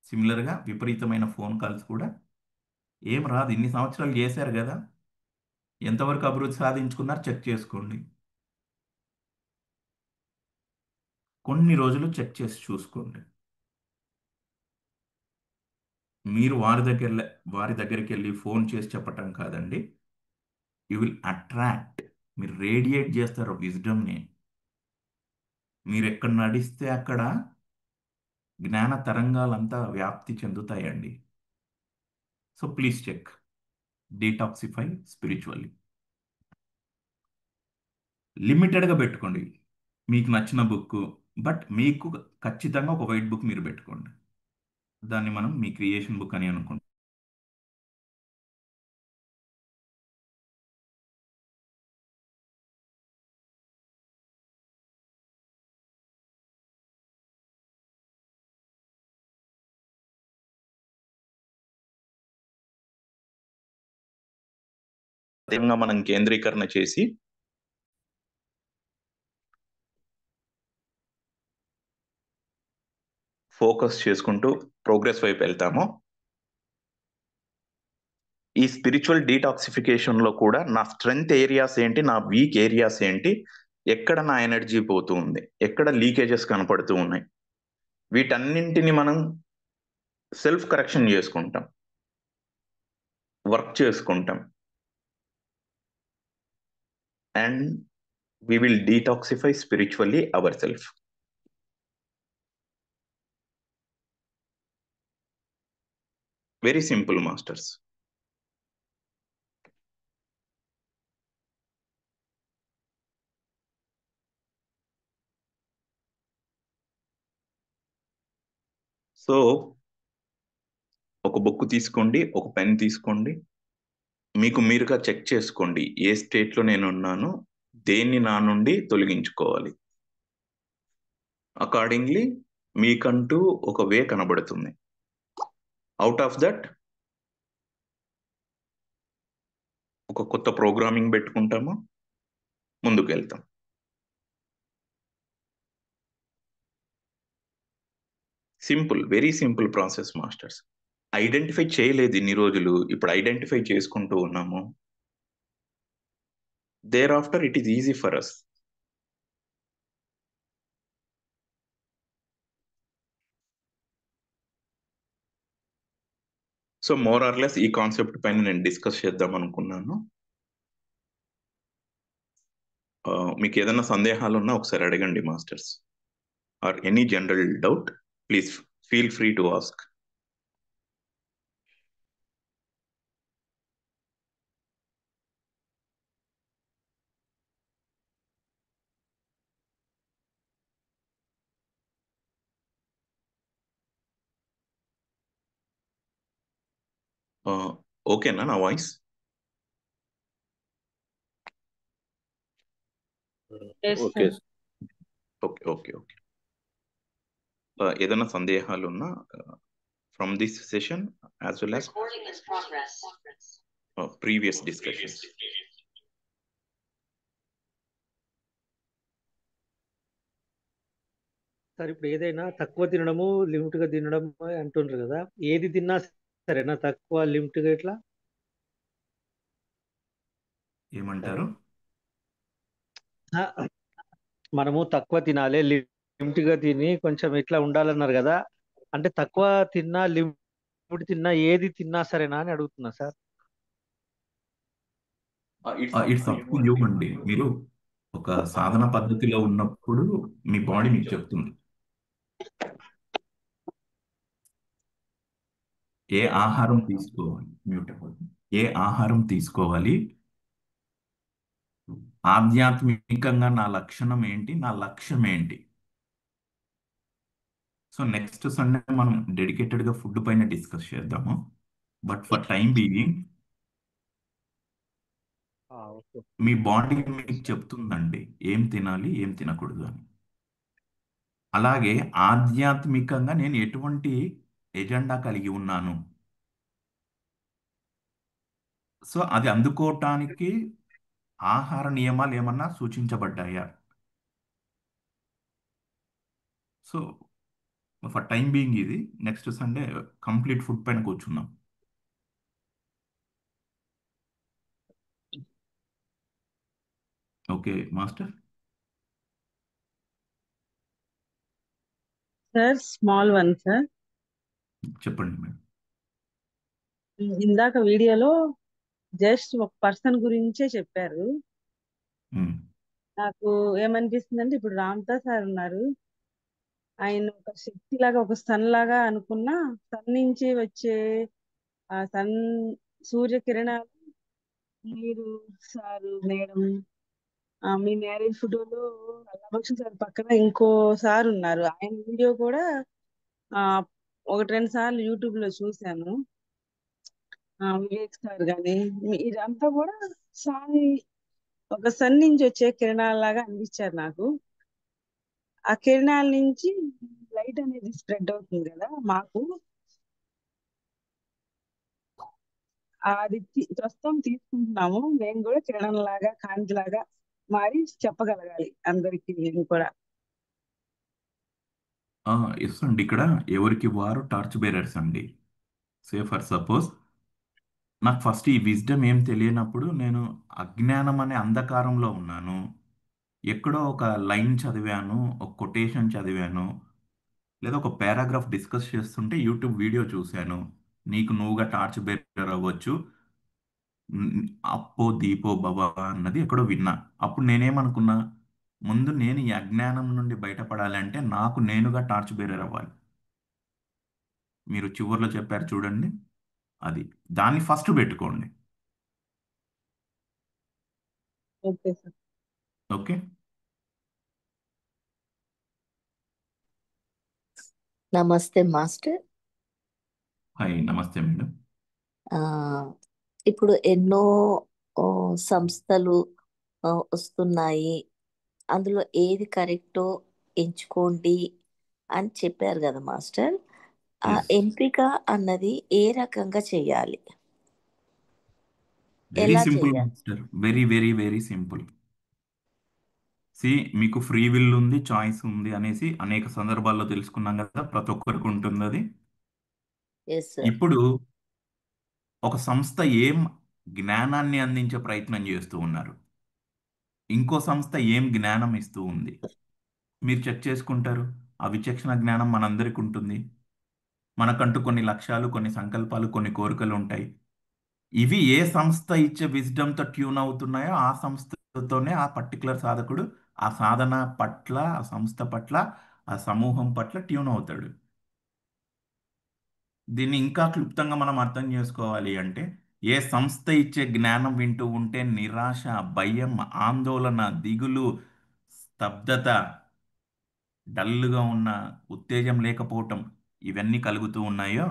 సిమిలర్గా విపరీతమైన ఫోన్ కాల్స్ కూడా ఏం రాదు. ఇన్ని సంవత్సరాలు చేశారు కదా, ఎంతవరకు అభివృద్ధి సాధించుకున్నారు చెక్ చేసుకోండి. కొన్ని రోజులు చెక్ చేసి చూసుకోండి. మీరు వారి దగ్గరికి వెళ్ళి ఫోన్ చేసి చెప్పటం కాదండి. You will attract. మీరు రేడియేట్ చేస్తారు విజ్డమ్ని. మీరు ఎక్కడ నడిస్తే అక్కడ జ్ఞాన తరంగాలంతా వ్యాప్తి చెందుతాయండి. So please check, detoxify spiritually. లిమిటెడ్గా పెట్టుకోండి. మీకు నచ్చిన బుక్, బట్ మీకు ఖచ్చితంగా ఒక వైట్ బుక్ మీరు పెట్టుకోండి. దాన్ని మనం మీ క్రియేషన్ బుక్ అని అనుకుంటాం. అదేవిధంగా మనం కేంద్రీకరణ చేసి ఫోకస్ చేసుకుంటూ ప్రోగ్రెస్ వైపు వెళ్తామో, ఈ స్పిరిచువల్ డీటాక్సిఫికేషన్లో కూడా నా స్ట్రెంగ్త్ ఏరియాస్ ఏంటి, నా వీక్ ఏరియాస్ ఏంటి, ఎక్కడ నా ఎనర్జీ పోతూ ఉంది, ఎక్కడ లీకేజెస్ కనపడుతూ ఉన్నాయి, వీటన్నింటిని మనం సెల్ఫ్ కరెక్షన్ చేసుకుంటాం, వర్క్ చేసుకుంటాం. And we will detoxify spiritually ourselves. Very simple, masters. So ఒక బుక్ తీసుకోండి, ఒక పెన్ తీసుకోండి, మీకు మీరుగా చెక్ చేసుకోండి ఏ స్టేట్లో నేను ఉన్నాను, దేన్ని నా నుండి తొలగించుకోవాలి. అకార్డింగ్లీ మీకంటూ ఒక వే కనబడుతుంది. అవుట్ ఆఫ్ దట్ ఒక కొత్త ప్రోగ్రామింగ్ పెట్టుకుంటాము, ముందుకు వెళ్తాం. Simple, very simple process masters. Identify చేయలేదు ఇన్ని రోజులు, ఇప్పుడు ఐడెంటిఫై చేసుకుంటూ ఉన్నాము. Thereafter it is easy for us. So more or less ఈ కాన్సెప్ట్ పైన నేను డిస్కస్ చేద్దాం అనుకున్నాను. మీకు ఏదైనా సందేహాలు ఉన్నా ఒకసారి అడగండి masters, or any general doubt please feel free to ask. ఓకేనా నా voice? Okay. Okay okay okay. ఏదైనా సందేహాలు ఉన్నా from this session as well as previous discussions. Sir ఇప్పుడు ఏదైనా తక్కువ తినడము లిమిట్ గా తినడం అంటుండ్రు కదా, ఏది తిన్నా సరేనా? తక్కువ లిమిట్ గా ఇట్లా ఏమంటారు? ఆ, మనము తక్కువ తినాలి, లిమిట్ గా తిని కొంచెం ఇట్లా ఉండాలన్నారు కదా, అంటే తక్కువ తిన్నా లిమిట్ తిన్నా ఏది తిన్నా సరేనా అని అడుగుతున్నా sir. It's up to you అండి. మీరు ఒక సాధన పద్ధతిలో ఉన్నప్పుడు మీ బాడీ మీకు చెప్తుంది ఏ ఆహారం తీసుకోవాలి, మ్యూట్ అవ్వదు, ఏ ఆహారం తీసుకోవాలి, ఆధ్యాత్మికంగా నా లక్షణం ఏంటి, నా లక్ష్యం ఏంటి. సో నెక్స్ట్ సండే మనం డెడికేటెడ్గా ఫుడ్ పైన డిస్కస్ చేద్దాము. But for time being okay. Me body మీకు చెప్తుందండి ఏం తినాలి ఏం తినకూడదు అని. అలాగే ఆధ్యాత్మికంగా నేను ఎటువంటి ఎజెండా కలిగి ఉన్నాను, సో అది అందుకోవటానికి ఆహార నియమాలు ఏమన్నా సూచించబడ్డాయా. సో ఫర్ టైం బీయింగ్ ఇది నెక్స్ట్ సండే కంప్లీట్ ఫుడ్ పైన కూర్చున్నాం. Okay master. Sir small one sir. చెప్పండి మేడం. ఇందాక వీడియోలో జస్ట్ ఒక పర్సన్ గురించే చెప్పారు. మ్మ్. నాకు ఏమనిపిస్తుందంటే ఇప్పుడు రామ్తా సార్ ఉన్నారు, ఆయన ఒక శక్తి లాగా ఒక సన్ లాగా అనుకున్నా, సన్ నుంచి వచ్చే ఆ సన్ సూర్యకిరణాలు మీరు సారు మేడం మీ మ్యారేజ్ ఫోటోలో అల్లబక్షి సార్ పక్కన ఇంకో సార్ ఉన్నారు. ఆయన వీడియో కూడా ఆ ఒకటి రెండు సార్లు యూట్యూబ్ లో చూశాను. వివేక్ సార్ గాని ఇదంతా కూడా సార్ ఒక సన్ నుంచి వచ్చే కిరణాలలాగా అనిపించారు నాకు. ఆ కిరణాల నుంచి లైట్ అనేది స్ప్రెడ్ అవుతుంది కదా మాకు, అది ప్రస్తుతం తీసుకుంటున్నాము. మేము కూడా కిరణం లాగా కాంతి లాగా మారి చెప్పగలగాలి అందరికి. నేను కూడా ఎస్ అండి, ఇక్కడ ఎవరికి వారు టార్చ్ బేరర్స్ అండి. సే ఫర్ సపోజ్ నాకు ఫస్ట్ ఈ విజ్డమ్ ఏం తెలియనప్పుడు నేను అజ్ఞానం అనే అంధకారంలో ఉన్నాను. ఎక్కడో ఒక లైన్ చదివాను, ఒక కొటేషన్ చదివాను, లేదా ఒక పారాగ్రాఫ్ డిస్కస్ చేస్తుంటే యూట్యూబ్ వీడియో చూశాను, నీకు నువ్వుగా టార్చ్ బేరర్ అవ్వచ్చు, న్- అప్పో దీపో భవ అన్నది ఎక్కడో విన్నా. అప్పుడు నేనేమనుకున్నా, ముందు నేను ఈ అజ్ఞానం నుండి బయటపడాలంటే నాకు నేనుగా టార్చ్ బేరర్ అవ్వాలి. మీరు చివర్లో చెప్పారు చూడండి, అది దాన్ని ఫస్ట్ పెట్టుకోండి. Okay sir. ఓకే. నమస్తే మాస్టర్. హాయ్, నమస్తే మేడం. ఆ, ఇప్పుడు ఎన్నో ఓ, సంస్థలు వస్తున్నాయి, అందులో ఏది కరెక్టో ఎంచుకోండి అని చెప్పారు కదా మాస్టర్. ఆ ఎస్, ఎంపిక అన్నది ఏ రకంగా చేయాలి, వెరీ ఎలా సింపుల్ చేయాలి? Master, very very very simple. See మీకు ఫ్రీ విల్ ఉంది, చాయిస్ ఉంది అనేసి అనేక సందర్భాల్లో తెలుసుకున్నాం కదా, ప్రతి ఒక్కరికి ఉంటుంది అది. Yes sir. ఇప్పుడు ఒక సంస్థ ఏం జ్ఞానాన్ని అందించే ప్రయత్నం చేస్తూ ఉన్నారు, ఇంకో సంస్థ ఏం జ్ఞానం ఇస్తూ ఉంది, మీరు చెక్ చేసుకుంటారు. ఆ విచక్షణ జ్ఞానం మనందరికీ ఉంటుంది. మనకంటూ కొన్ని లక్ష్యాలు, కొన్ని సంకల్పాలు, కొన్ని కోరికలు ఉంటాయి. ఇవి ఏ సంస్థ ఇచ్చే విజ్డమ్తో ట్యూన్ అవుతున్నాయో ఆ సంస్థతోనే ఆ పర్టికులర్ సాధకుడు ఆ సాధన పట్ల, ఆ సంస్థ పట్ల, ఆ సమూహం పట్ల ట్యూన్ అవుతాడు. దీన్ని ఇంకా క్లుప్తంగా మనం అర్థం చేసుకోవాలి అంటే, ఏ సంస్థ ఇచ్చే జ్ఞానం వింటూ ఉంటే నిరాశ, భయం, ఆందోళన, దిగులు, స్తబ్దత, డల్గా ఉన్న, ఉత్తేజం లేకపోవటం, ఇవన్నీ కలుగుతూ ఉన్నాయో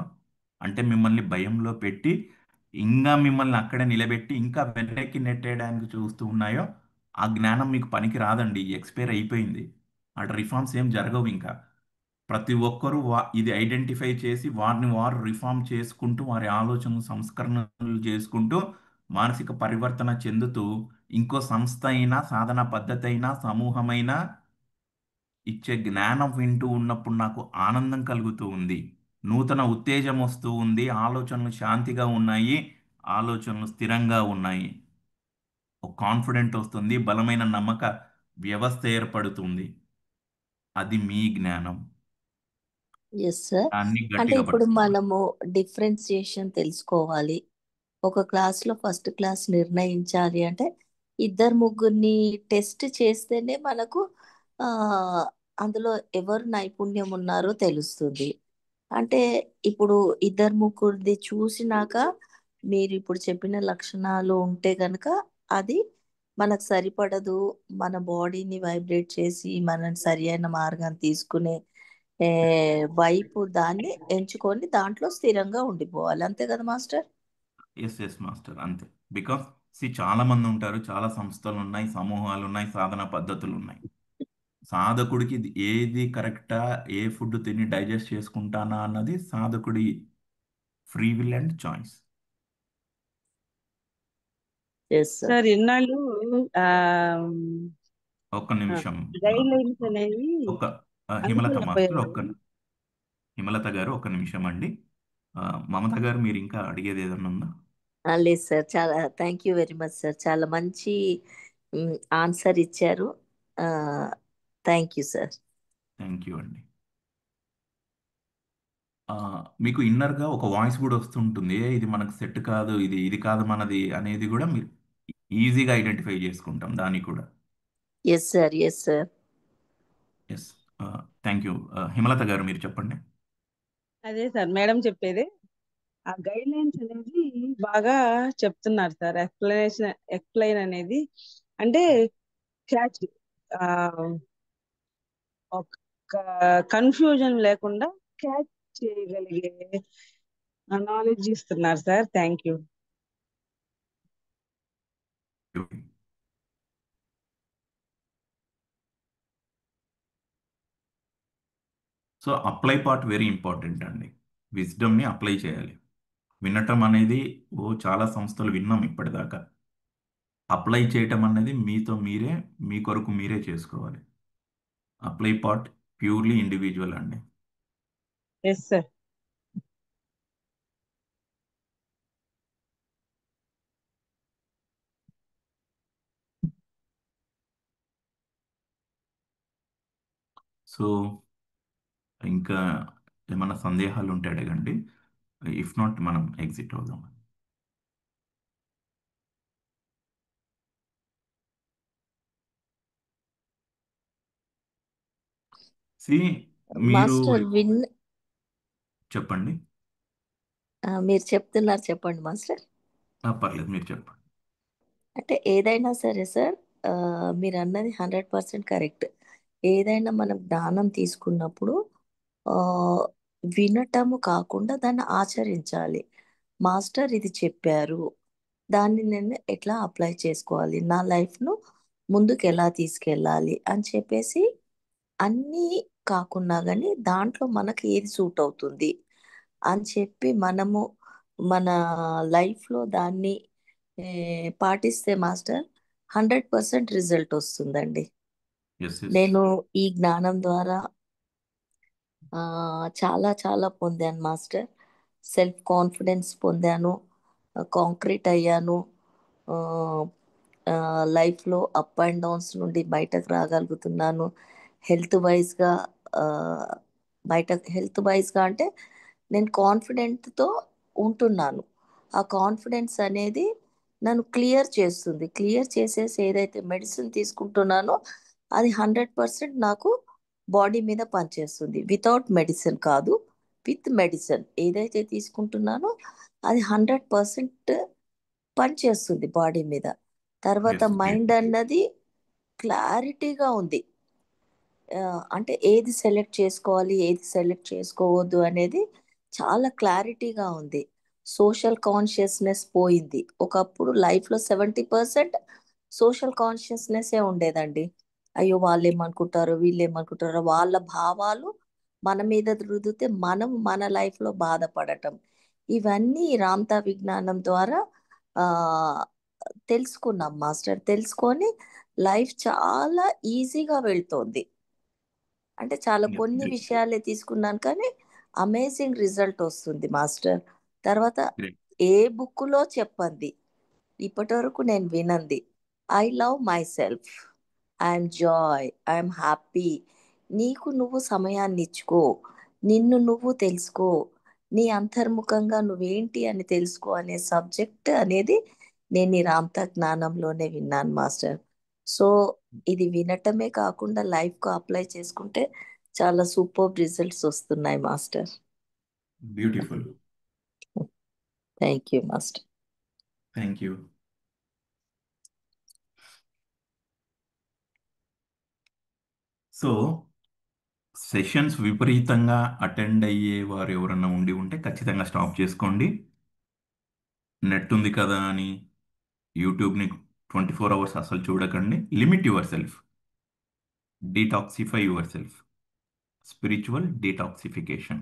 అంటే మిమ్మల్ని భయంలో పెట్టి ఇంకా మిమ్మల్ని అక్కడే నిలబెట్టి ఇంకా వెనక్కి నెట్టేయడానికి చూస్తూ ఉన్నాయో ఆ జ్ఞానం మీకు పనికి రాదండి, ఎక్స్పైర్ అయిపోయింది. అటు రిఫార్మ్స్ ఏం జరగవు ఇంకా. ప్రతి ఒక్కరూ ఇది ఐడెంటిఫై చేసి వారిని వారు రిఫార్మ్ చేసుకుంటూ వారి ఆలోచనలు సంస్కరణలు చేసుకుంటూ మానసిక పరివర్తన చెందుతూ ఇంకో సంస్థ అయినా, సాధన పద్ధతి అయినా, సమూహమైనా ఇచ్చే జ్ఞానం వింటూ ఉన్నప్పుడు నాకు ఆనందం కలుగుతూ ఉంది, నూతన ఉత్తేజం వస్తూ ఉంది, ఆలోచనలు శాంతిగా ఉన్నాయి, ఆలోచనలు స్థిరంగా ఉన్నాయి, ఒక కాన్ఫిడెంట్ వస్తుంది, బలమైన నమ్మక వ్యవస్థ ఏర్పడుతుంది. అది మీ జ్ఞానం. Yes sir. దాన్ని అంటే గట్టిగా ఇప్పుడు పట్టుకోవాలి. మనము డిఫరెన్సియేషన్ తెలుసుకోవాలి. ఒక క్లాస్లో ఫస్ట్ క్లాస్ నిర్ణయించాలి అంటే ఇద్దరు ముగ్గురిని టెస్ట్ చేస్తేనే మనకు ఆ, అందులో ఎవరు నైపుణ్యం ఉన్నారో తెలుస్తుంది. అంటే ఇప్పుడు ఇద్దరు ముగ్గురిది చూసినాక మీరు ఇప్పుడు చెప్పిన లక్షణాలు ఉంటే కనుక అది మనకు సరిపడదు, మన బాడీని వైబ్రేట్ చేసి మనని సరి అయిన మార్గాన్ని తీసుకునే ఏ, వైపు దాన్ని ఎంచుకొని దాంట్లో స్థిరంగా ఉండిపోవాలి. అంతే కదా మాస్టర్? ఎస్ మాస్టర్, అంతే. బికాస్ చాలా మంది ఉంటారు, చాలా సంస్థలు ఉన్నాయి, సమూహాలు ఉన్నాయి, సాధన పద్ధతులు ఉన్నాయి. సాధకుడికి ఏది కరెక్టా, ఏ ఫుడ్ తిని డైజెస్ట్ చేసుకుంటానా అన్నది సాధకుడి free will and choice. Yes sir. Sir ఇన్నాళ్ళు ఒక్క నిమిషం. గైడ్ లైన్స్ అనేవి ఒక హిమలత మాస్టర్, అనుకోలేకపోయాను. హిమలత గారు ఒక్క నిమిషం అండి. మమత గారు, మీరు ఇంకా అడిగేది ఏదన్నా ఉందా? లేదు సార్, చాలా thank you very much sir, చాలా మంచి ఆన్సర్ ఇచ్చారు. Thank you sir. Thank you అండి. ఆ, మీకు ఇన్నర్గా ఒక వాయిస్ కూడా వస్తుంటుంది, ఇది మనకు సెట్ కాదు, ఇది ఇది కాదు మనది అనేది కూడా మీరు ఈజీగా ఐడెంటిఫై చేసుకుంటాం దానికి కూడా. Yes sir, yes sir. Yes. Thank you. Himalata garu, మీరు చెప్పండి. అదే సార్ మేడం చెప్పేది, ఆ గైడ్ లైన్స్ అనేది బాగా చెప్తున్నారు సార్. ఎక్స్ప్లెయిన్ అనేది అంటే క్యాచ్ ఒక కన్ఫ్యూజన్ లేకుండా క్యాచ్ చేయగలిగే నాలెడ్జ్ ఇస్తున్నారు sir. Thank you. So apply part very important అండి. విజ్డమ్ని అప్లై చేయాలి. వినటం అనేది చాలా సంస్థలు విన్నాం ఇప్పటిదాకా. అప్లై చేయటం అనేది మీతో మీరే, మీ కొరకు మీరే చేసుకోవాలి. అప్లై పార్ట్ ప్యూర్లీ ఇండివిజువల్ అండి. Yes sir. సో ఇంకా ఏమైనా సందేహాలు ఉంటే అడగండి. ఇఫ్ నాట్ మనం ఎగ్జిట్ అవుదాం. సి మీరు మాస్టర్ చెప్పండి. మీరు చెప్తున్నారు, చెప్పండి మాస్టర్. పర్లేదు, మీరు చెప్పండి. అంటే ఏదైనా సరే సార్, మీరు అన్నది 100% కరెక్ట్. ఏదైనా మనం జ్ఞానం తీసుకున్నప్పుడు ఆ, వినటము కాకుండా దాన్ని ఆచరించాలి. మాస్టర్ ఇది చెప్పారు, దాన్ని నేను ఎట్లా అప్లై చేసుకోవాలి, నా లైఫ్ను ముందుకు ఎలా తీసుకెళ్ళాలి అని చెప్పేసి అన్నీ కాకుండా కానీ దాంట్లో మనకి ఏది సూట్ అవుతుంది అని చెప్పి మనము మన లైఫ్లో దాన్ని పాటిస్తే మాస్టర్ 100% రిజల్ట్ వస్తుందండి. ఎస్ నేను ఈ జ్ఞానం ద్వారా ఆ, చాలా చాలా పొందాను మాస్టర్. సెల్ఫ్ కాన్ఫిడెన్స్ పొందాను, కాంక్రీట్ అయ్యాను. లైఫ్లో అప్ అండ్ డౌన్స్ నుండి బయటకు రాగలుగుతున్నాను. హెల్త్ వైజ్గా హెల్త్ వైజ్గా అంటే నేను కాన్ఫిడెంట్తో ఉంటున్నాను. ఆ కాన్ఫిడెన్స్ అనేది నన్ను క్లియర్ చేస్తుంది. క్లియర్ చేసేసి ఏదైతే మెడిసిన్ తీసుకుంటున్నానో అది 100% నాకు బాడీ మీద పనిచేస్తుంది. వితౌట్ మెడిసిన్ కాదు, విత్ మెడిసిన్ ఏదైతే తీసుకుంటున్నానో అది 100% పనిచేస్తుంది బాడీ మీద. తర్వాత ఎస్ మైండ్ అన్నది క్లారిటీగా ఉంది. అంటే ఏది సెలెక్ట్ చేసుకోవాలి, ఏది సెలెక్ట్ చేసుకోవద్దు అనేది చాలా క్లారిటీగా ఉంది. సోషల్ కాన్షియస్నెస్ పోయింది. ఒకప్పుడు లైఫ్లో 70% సోషల్ కాన్షియస్నెస్సే ఉండేదండి. అయ్యో వాళ్ళు ఏమనుకుంటారో, వీళ్ళు ఏమనుకుంటారో, వాళ్ళ భావాలు మన మీద రుదితే మనం మన లైఫ్లో బాధపడటం, ఇవన్నీ రామ్తా విజ్ఞానం ద్వారా ఆ తెలుసుకున్నాం మాస్టర్. తెలుసుకొని లైఫ్ చాలా ఈజీగా వెళ్తోంది. అంటే చాలా కొన్ని గ్రేట్. విషయాలే తీసుకున్నాను కానీ అమేజింగ్ రిజల్ట్ వస్తుంది మాస్టర్. తర్వాత గ్రేట్. ఏ బుక్కులో చెప్పండి, ఇప్పటి వరకు నేను వినంది, I love myself, I'm joy, I'm happy, నీకు నువ్వు సమయాన్ని ఇచ్చుకో, నిన్ను నువ్వు తెలుసుకో, నీ అంతర్ముఖంగా నువ్వేంటి అని తెలుసుకో అనే సబ్జెక్ట్ అనేది నేను ఈ రామ్తా జ్ఞానంలోనే విన్నాను మాస్టర్. సో ఇది వినటమే కాకుండా లైఫ్కు అప్లై చేసుకుంటే చాలా సూపర్ రిజల్ట్స్ వస్తున్నాయి master. Beautiful. Thank you master. Thank you. So sessions విపరీతంగా అటెండ్ అయ్యే వారు ఎవరన్నా ఉండి ఉంటే ఖచ్చితంగా స్టాప్ చేసుకోండి. నెట్ ఉంది కదా అని యూట్యూబ్ని 24 అవర్స్ అసలు చూడకండి. Limit your self, detoxify your self, spiritual detoxification.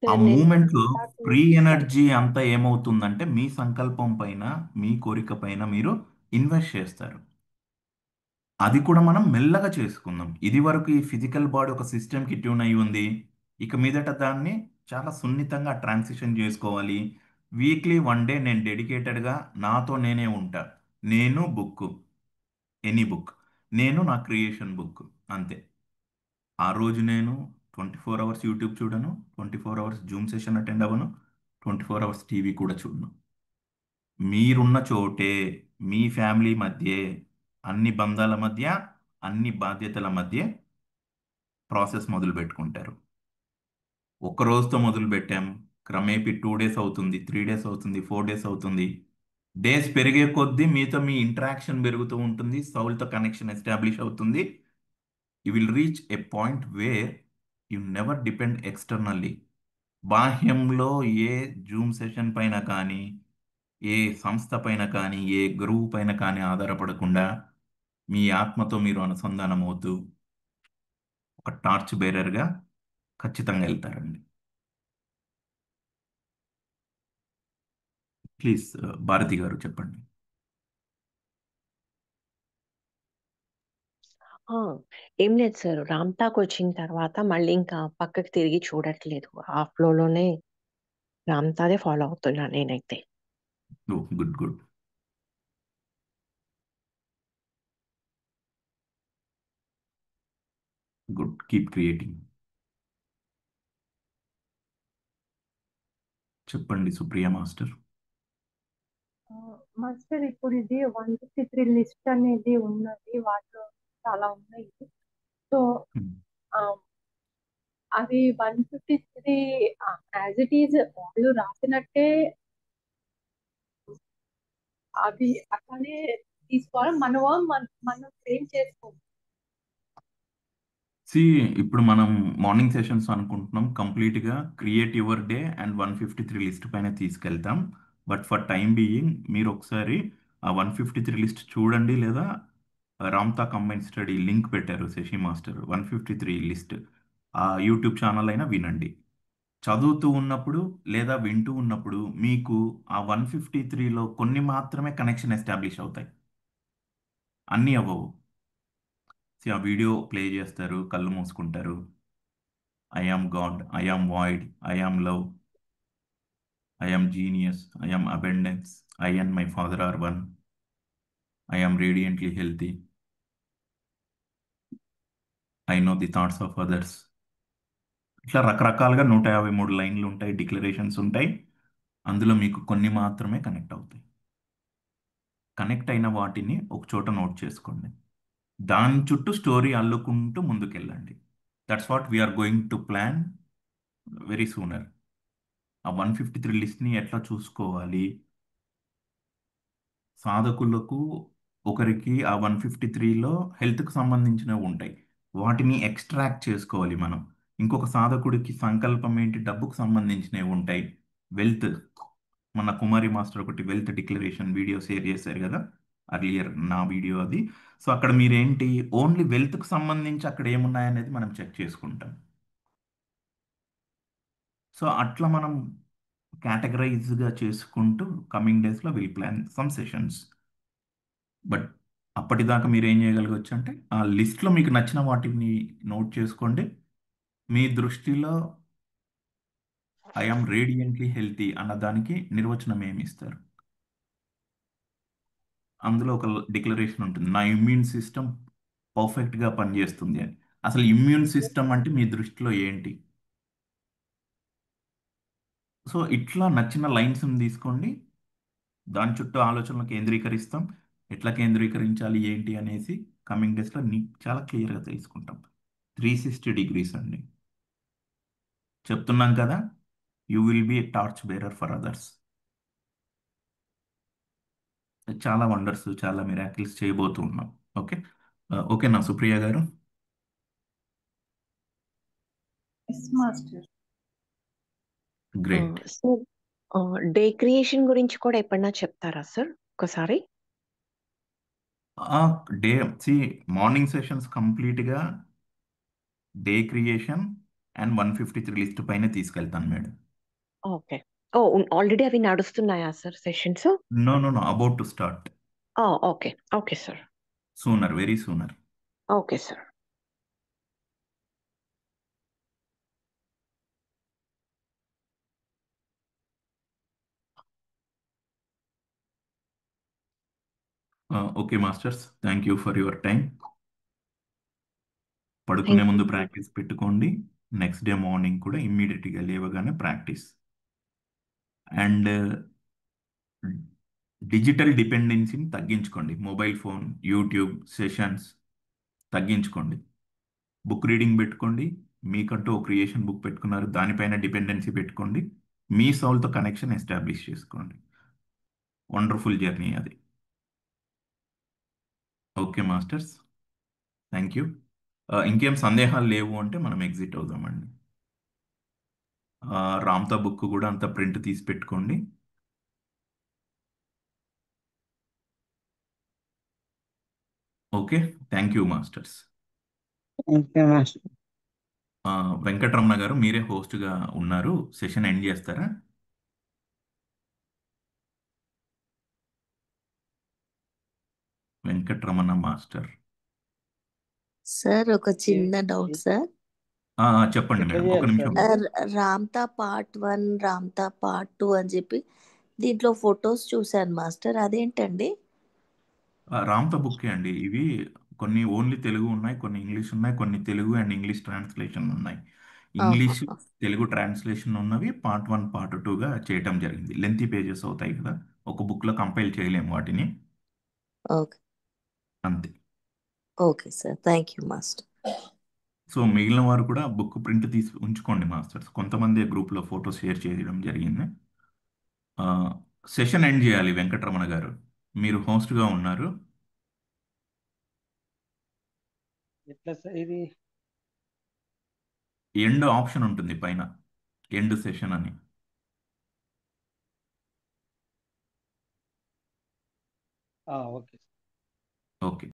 ఆ సార్ నేను మూమెంట్లో రామ్తాకు ఫ్రీ ఎనర్జీ అంతా ఏమవుతుందంటే మీ సంకల్పం పైన, మీ కోరిక పైన మీరు ఇన్వెస్ట్ చేస్తారు. అది కూడా మనం మెల్లగా చేసుకుందాం. ఇది వరకు ఈ ఫిజికల్ బాడీ ఒక సిస్టమ్కి ట్యూన్ అయి ఉంది. ఇక మీదట దాన్ని చాలా సున్నితంగా ట్రాన్సిషన్ చేసుకోవాలి. వీక్లీ 1 డే నేను డెడికేటెడ్గా నాతో నేనే ఉంటా. నేను బుక్, ఎనీ బుక్, నేను నా క్రియేషన్ బుక్, అంతే. ఆ రోజు నేను 24 అవర్స్ యూట్యూబ్ చూడను, 24 అవర్స్ జూమ్ సెషన్ అటెండ్ అవ్వను, 24 అవర్స్ టీవీ కూడా చూడను. మీరున్న చోటే, మీ ఫ్యామిలీ మధ్యే, అన్ని బంధాల మధ్య, అన్ని బాధ్యతల మధ్య ప్రాసెస్ మొదలు పెట్టుకుంటారు. ఒక్క రోజుతో మొదలు పెట్టాం, క్రమేపీ 2 డేస్ అవుతుంది, 3 డేస్ అవుతుంది, 4 డేస్ అవుతుంది. డేస్ పెరిగే కొద్దీ మీతో మీ ఇంటరాక్షన్ పెరుగుతూ ఉంటుంది, సౌల్తో కనెక్షన్ ఎస్టాబ్లిష్ అవుతుంది. You will reach a point where you never depend externally. బాహ్యంలో ఏ జూమ్ సెషన్ పైన కానీ, ఏ సంస్థ పైన కానీ, ఏ గురువు పైన కానీ ఆధారపడకుండా మీ ఆత్మతో మీరు అనుసంధానం అవుతూ ఒక టార్చ్ బేరర్గా ఖచ్చితంగా వెళ్తారండి. ప్లీజ్ భారతి గారు చెప్పండి. ఆ, ఏం లేదు సార్, రామ్తాకు వచ్చిన తర్వాత మళ్ళీ ఇంకా పక్కకి తిరిగి చూడట్లేదు. ఆ ఫ్లోలోనే రామ్తాదే ఫాలో అవుతున్నా నేనైతే. Good good. Good, keep creating. చెప్పండి సుప్రియ మాస్టర్. మాస్టర్ ఇప్పుడు ఇది 153 లిస్ట్ అనేది ఉన్నది, వాటిలో చాలా ఉన్నాయి. సో అవి 153 యాజ్ ఇట్ ఈజ్ వాళ్ళు రాసినట్టే అవి అట్లానే తీసుకోవాలి, మనం ఫ్రేమ్ చేసుకోవాలి. సి, ఇప్పుడు మనం మార్నింగ్ సెషన్స్ అనుకుంటున్నాం కంప్లీట్గా create your day and 153 list పైన తీసుకెళ్తాం. బట్ ఫర్ టైం బీయింగ్ మీరు ఒకసారి ఆ 153 లిస్ట్ చూడండి, లేదా రామ్తా కంబైన్ స్టడీ లింక్ పెట్టారు శశి మాస్టర్, 153 లిస్ట్ ఆ యూట్యూబ్ ఛానల్ అయినా వినండి. చదువుతూ ఉన్నప్పుడు లేదా వింటూ ఉన్నప్పుడు మీకు ఆ 153లో కొన్ని మాత్రమే కనెక్షన్ ఎస్టాబ్లిష్ అవుతాయి, అన్నీ అవ్వవు. ఆ వీడియో ప్లే చేస్తారు, కళ్ళు మూసుకుంటారు. I am God, I am void, I am love, I am genius, I am abundance, I and my father are one, I am radiantly healthy, I know the thoughts of others. ఇట్లా రకరకాలుగా 153 లైన్లు ఉంటాయి, డిక్లరేషన్స్ ఉంటాయి. అందులో మీకు కొన్ని మాత్రమే కనెక్ట్ అవుతాయి. కనెక్ట్ అయిన వాటిని ఒక చోట నోట్ చేసుకోండి, దాని చుట్టూ స్టోరీ అల్లుకుంటూ ముందుకెళ్ళండి. That's what we're going to plan very sooner. ఆ 153 లిస్ట్ని ఎట్లా చూసుకోవాలి, సాధకులకు ఒకరికి ఆ 153లో హెల్త్కి సంబంధించినవి ఉంటాయి, వాటిని ఎక్స్ట్రాక్ట్ చేసుకోవాలి మనం. ఇంకొక సాధకుడికి సంకల్పం ఏంటి, డబ్బుకు సంబంధించినవి ఉంటాయి. వెల్త్, మన కుమారి మాస్టర్ ఒకటి వెల్త్ డిక్లరేషన్ వీడియో షేర్ చేశారు కదా అర్లియర్, నా వీడియో అది. సో అక్కడ మీరేంటి, ఓన్లీ వెల్త్కి సంబంధించి అక్కడ ఏమున్నాయనేది మనం చెక్ చేసుకుంటాం. సో అట్లా మనం కేటగరైజ్గా చేసుకుంటూ కమింగ్ డేస్లో will plan some sessions. But అప్పటిదాకా మీరు ఏం చేయగలగచ్చు అంటే ఆ లిస్ట్లో మీకు నచ్చిన వాటిని నోట్ చేసుకోండి. మీ దృష్టిలో ఐఆమ్ రేడియంట్లీ హెల్తీ అన్న దానికి నిర్వచనం ఏమి ఇస్తారు? అందులో ఒక డిక్లరేషన్ ఉంటుంది, నా ఇమ్యూన్ సిస్టమ్ పర్ఫెక్ట్గా పనిచేస్తుంది అని. అసలు ఇమ్యూన్ సిస్టమ్ అంటే మీ దృష్టిలో ఏంటి? సో ఇట్లా నచ్చిన లైన్స్ని తీసుకోండి, దాని చుట్టూ ఆలోచనలు కేంద్రీకరిస్తాం. ఎట్లా కేంద్రీకరించాలి ఏంటి అనేసి కమింగ్ డేస్లో చాలా క్లియర్గా తెలుసుకుంటాం. 360 డిగ్రీస్ అండి, చెప్తున్నాం కదా. You will be a torch bearer for others. చాలా వండర్స్, చాలా మిరాకిల్స్ చేయబోతూ ఉన్నాం. ఓకే, ఓకేనా సుప్రియ గారు? Yes master. Great. Sir day creation గురించి కూడా ఎప్పుడన్నా చెప్తారా సార్ ఒకసారి? డే మార్నింగ్ సెషన్స్ కంప్లీట్గా డే క్రియేషన్ అండ్ 153 లిస్ట్ పైన తీసుకెళ్తాను మేడం. ఓకే. ఓ ఆల్రెడీ అవి నడుస్తున్నాయా sir sessions? No no no, about to start. Okay okay sir. Sooner, very sooner. Okay sir. Okay masters, thank you for your time. పడుకునే థ్యాంక్ యూ. ముందు ప్రాక్టీస్ పెట్టుకోండి. నెక్స్ట్ డే మార్నింగ్ కూడా ఇమ్మీడియట్గా లేవగానే ప్రాక్టీస్. అండ్ డిజిటల్ డిపెండెన్సీని తగ్గించుకోండి. మొబైల్ ఫోన్, యూట్యూబ్ సెషన్స్ తగ్గించుకోండి. బుక్ రీడింగ్ పెట్టుకోండి. మీకంటూ ఒక క్రియేషన్ బుక్ పెట్టుకున్నారు, దానిపైన డిపెండెన్సీ పెట్టుకోండి. మీ సోల్తో కనెక్షన్ ఎస్టాబ్లిష్ చేసుకోండి. వండర్ఫుల్ జర్నీ అది. Okay masters, thank you. ఇంకేం సందేహాలు లేవు అంటే మనం ఎగ్జిట్ అవుదామండి. రామ్తా బుక్ కూడా అంత ప్రింట్ తీసి పెట్టుకోండి. Okay, thank you masters. Okay master. Venkataramana గారు, మీరే హోస్ట్గా ఉన్నారు, సెషన్ ఎండ్ చేస్తారా? వెంకటరమణ మాస్టర్. సార్ ఒక చిన్న డౌట్ సార్. చెప్పండి ఎట్లా మేడం, ఒక చేయాలి నిమిషం. Sir? Ramtha part 1, Ramtha part 2 అని చెప్పి దీంట్లో ఫొటోస్ చూశాను మాస్టర్, అదేంటండి? రామ్తా బుక్కే అండి. ఇవి కొన్ని ఓన్లీ తెలుగు ఉన్నాయి, కొన్ని ఇంగ్లీష్ ఉన్నాయి, కొన్ని తెలుగు అండ్ ఇంగ్లీష్ ట్రాన్స్లేషన్ ఉన్నాయి. ఇంగ్లీష్ ఆహాహా. తెలుగు ట్రాన్స్లేషన్ ఉన్నవి పార్ట్ 1 పార్ట్ 2గా చేయటం జరిగింది. లెంతీ పేజెస్ అవుతాయి కదా, ఒక బుక్లో కంపైల్ చేయలేము వాటిని, ఓకే అంతే. Okay sir, thank you master. So మిగిలిన వారు కూడా బుక్ ప్రింట్ తీసి ఉంచుకోండి మాస్టర్స్. కొంతమంది గ్రూప్లో ఫోటో షేర్ చేయడం జరిగింది. సెషన్ ఎండ్ చేయాలి వెంకటరమణ గారు, మీరు హోస్ట్గా ఉన్నారు. ఎట్లా సార్ ఇది? ఎండ్ ఆప్షన్ ఉంటుంది పైన, ఎండ్ సెషన్ అని. ఓకే. ఓకే.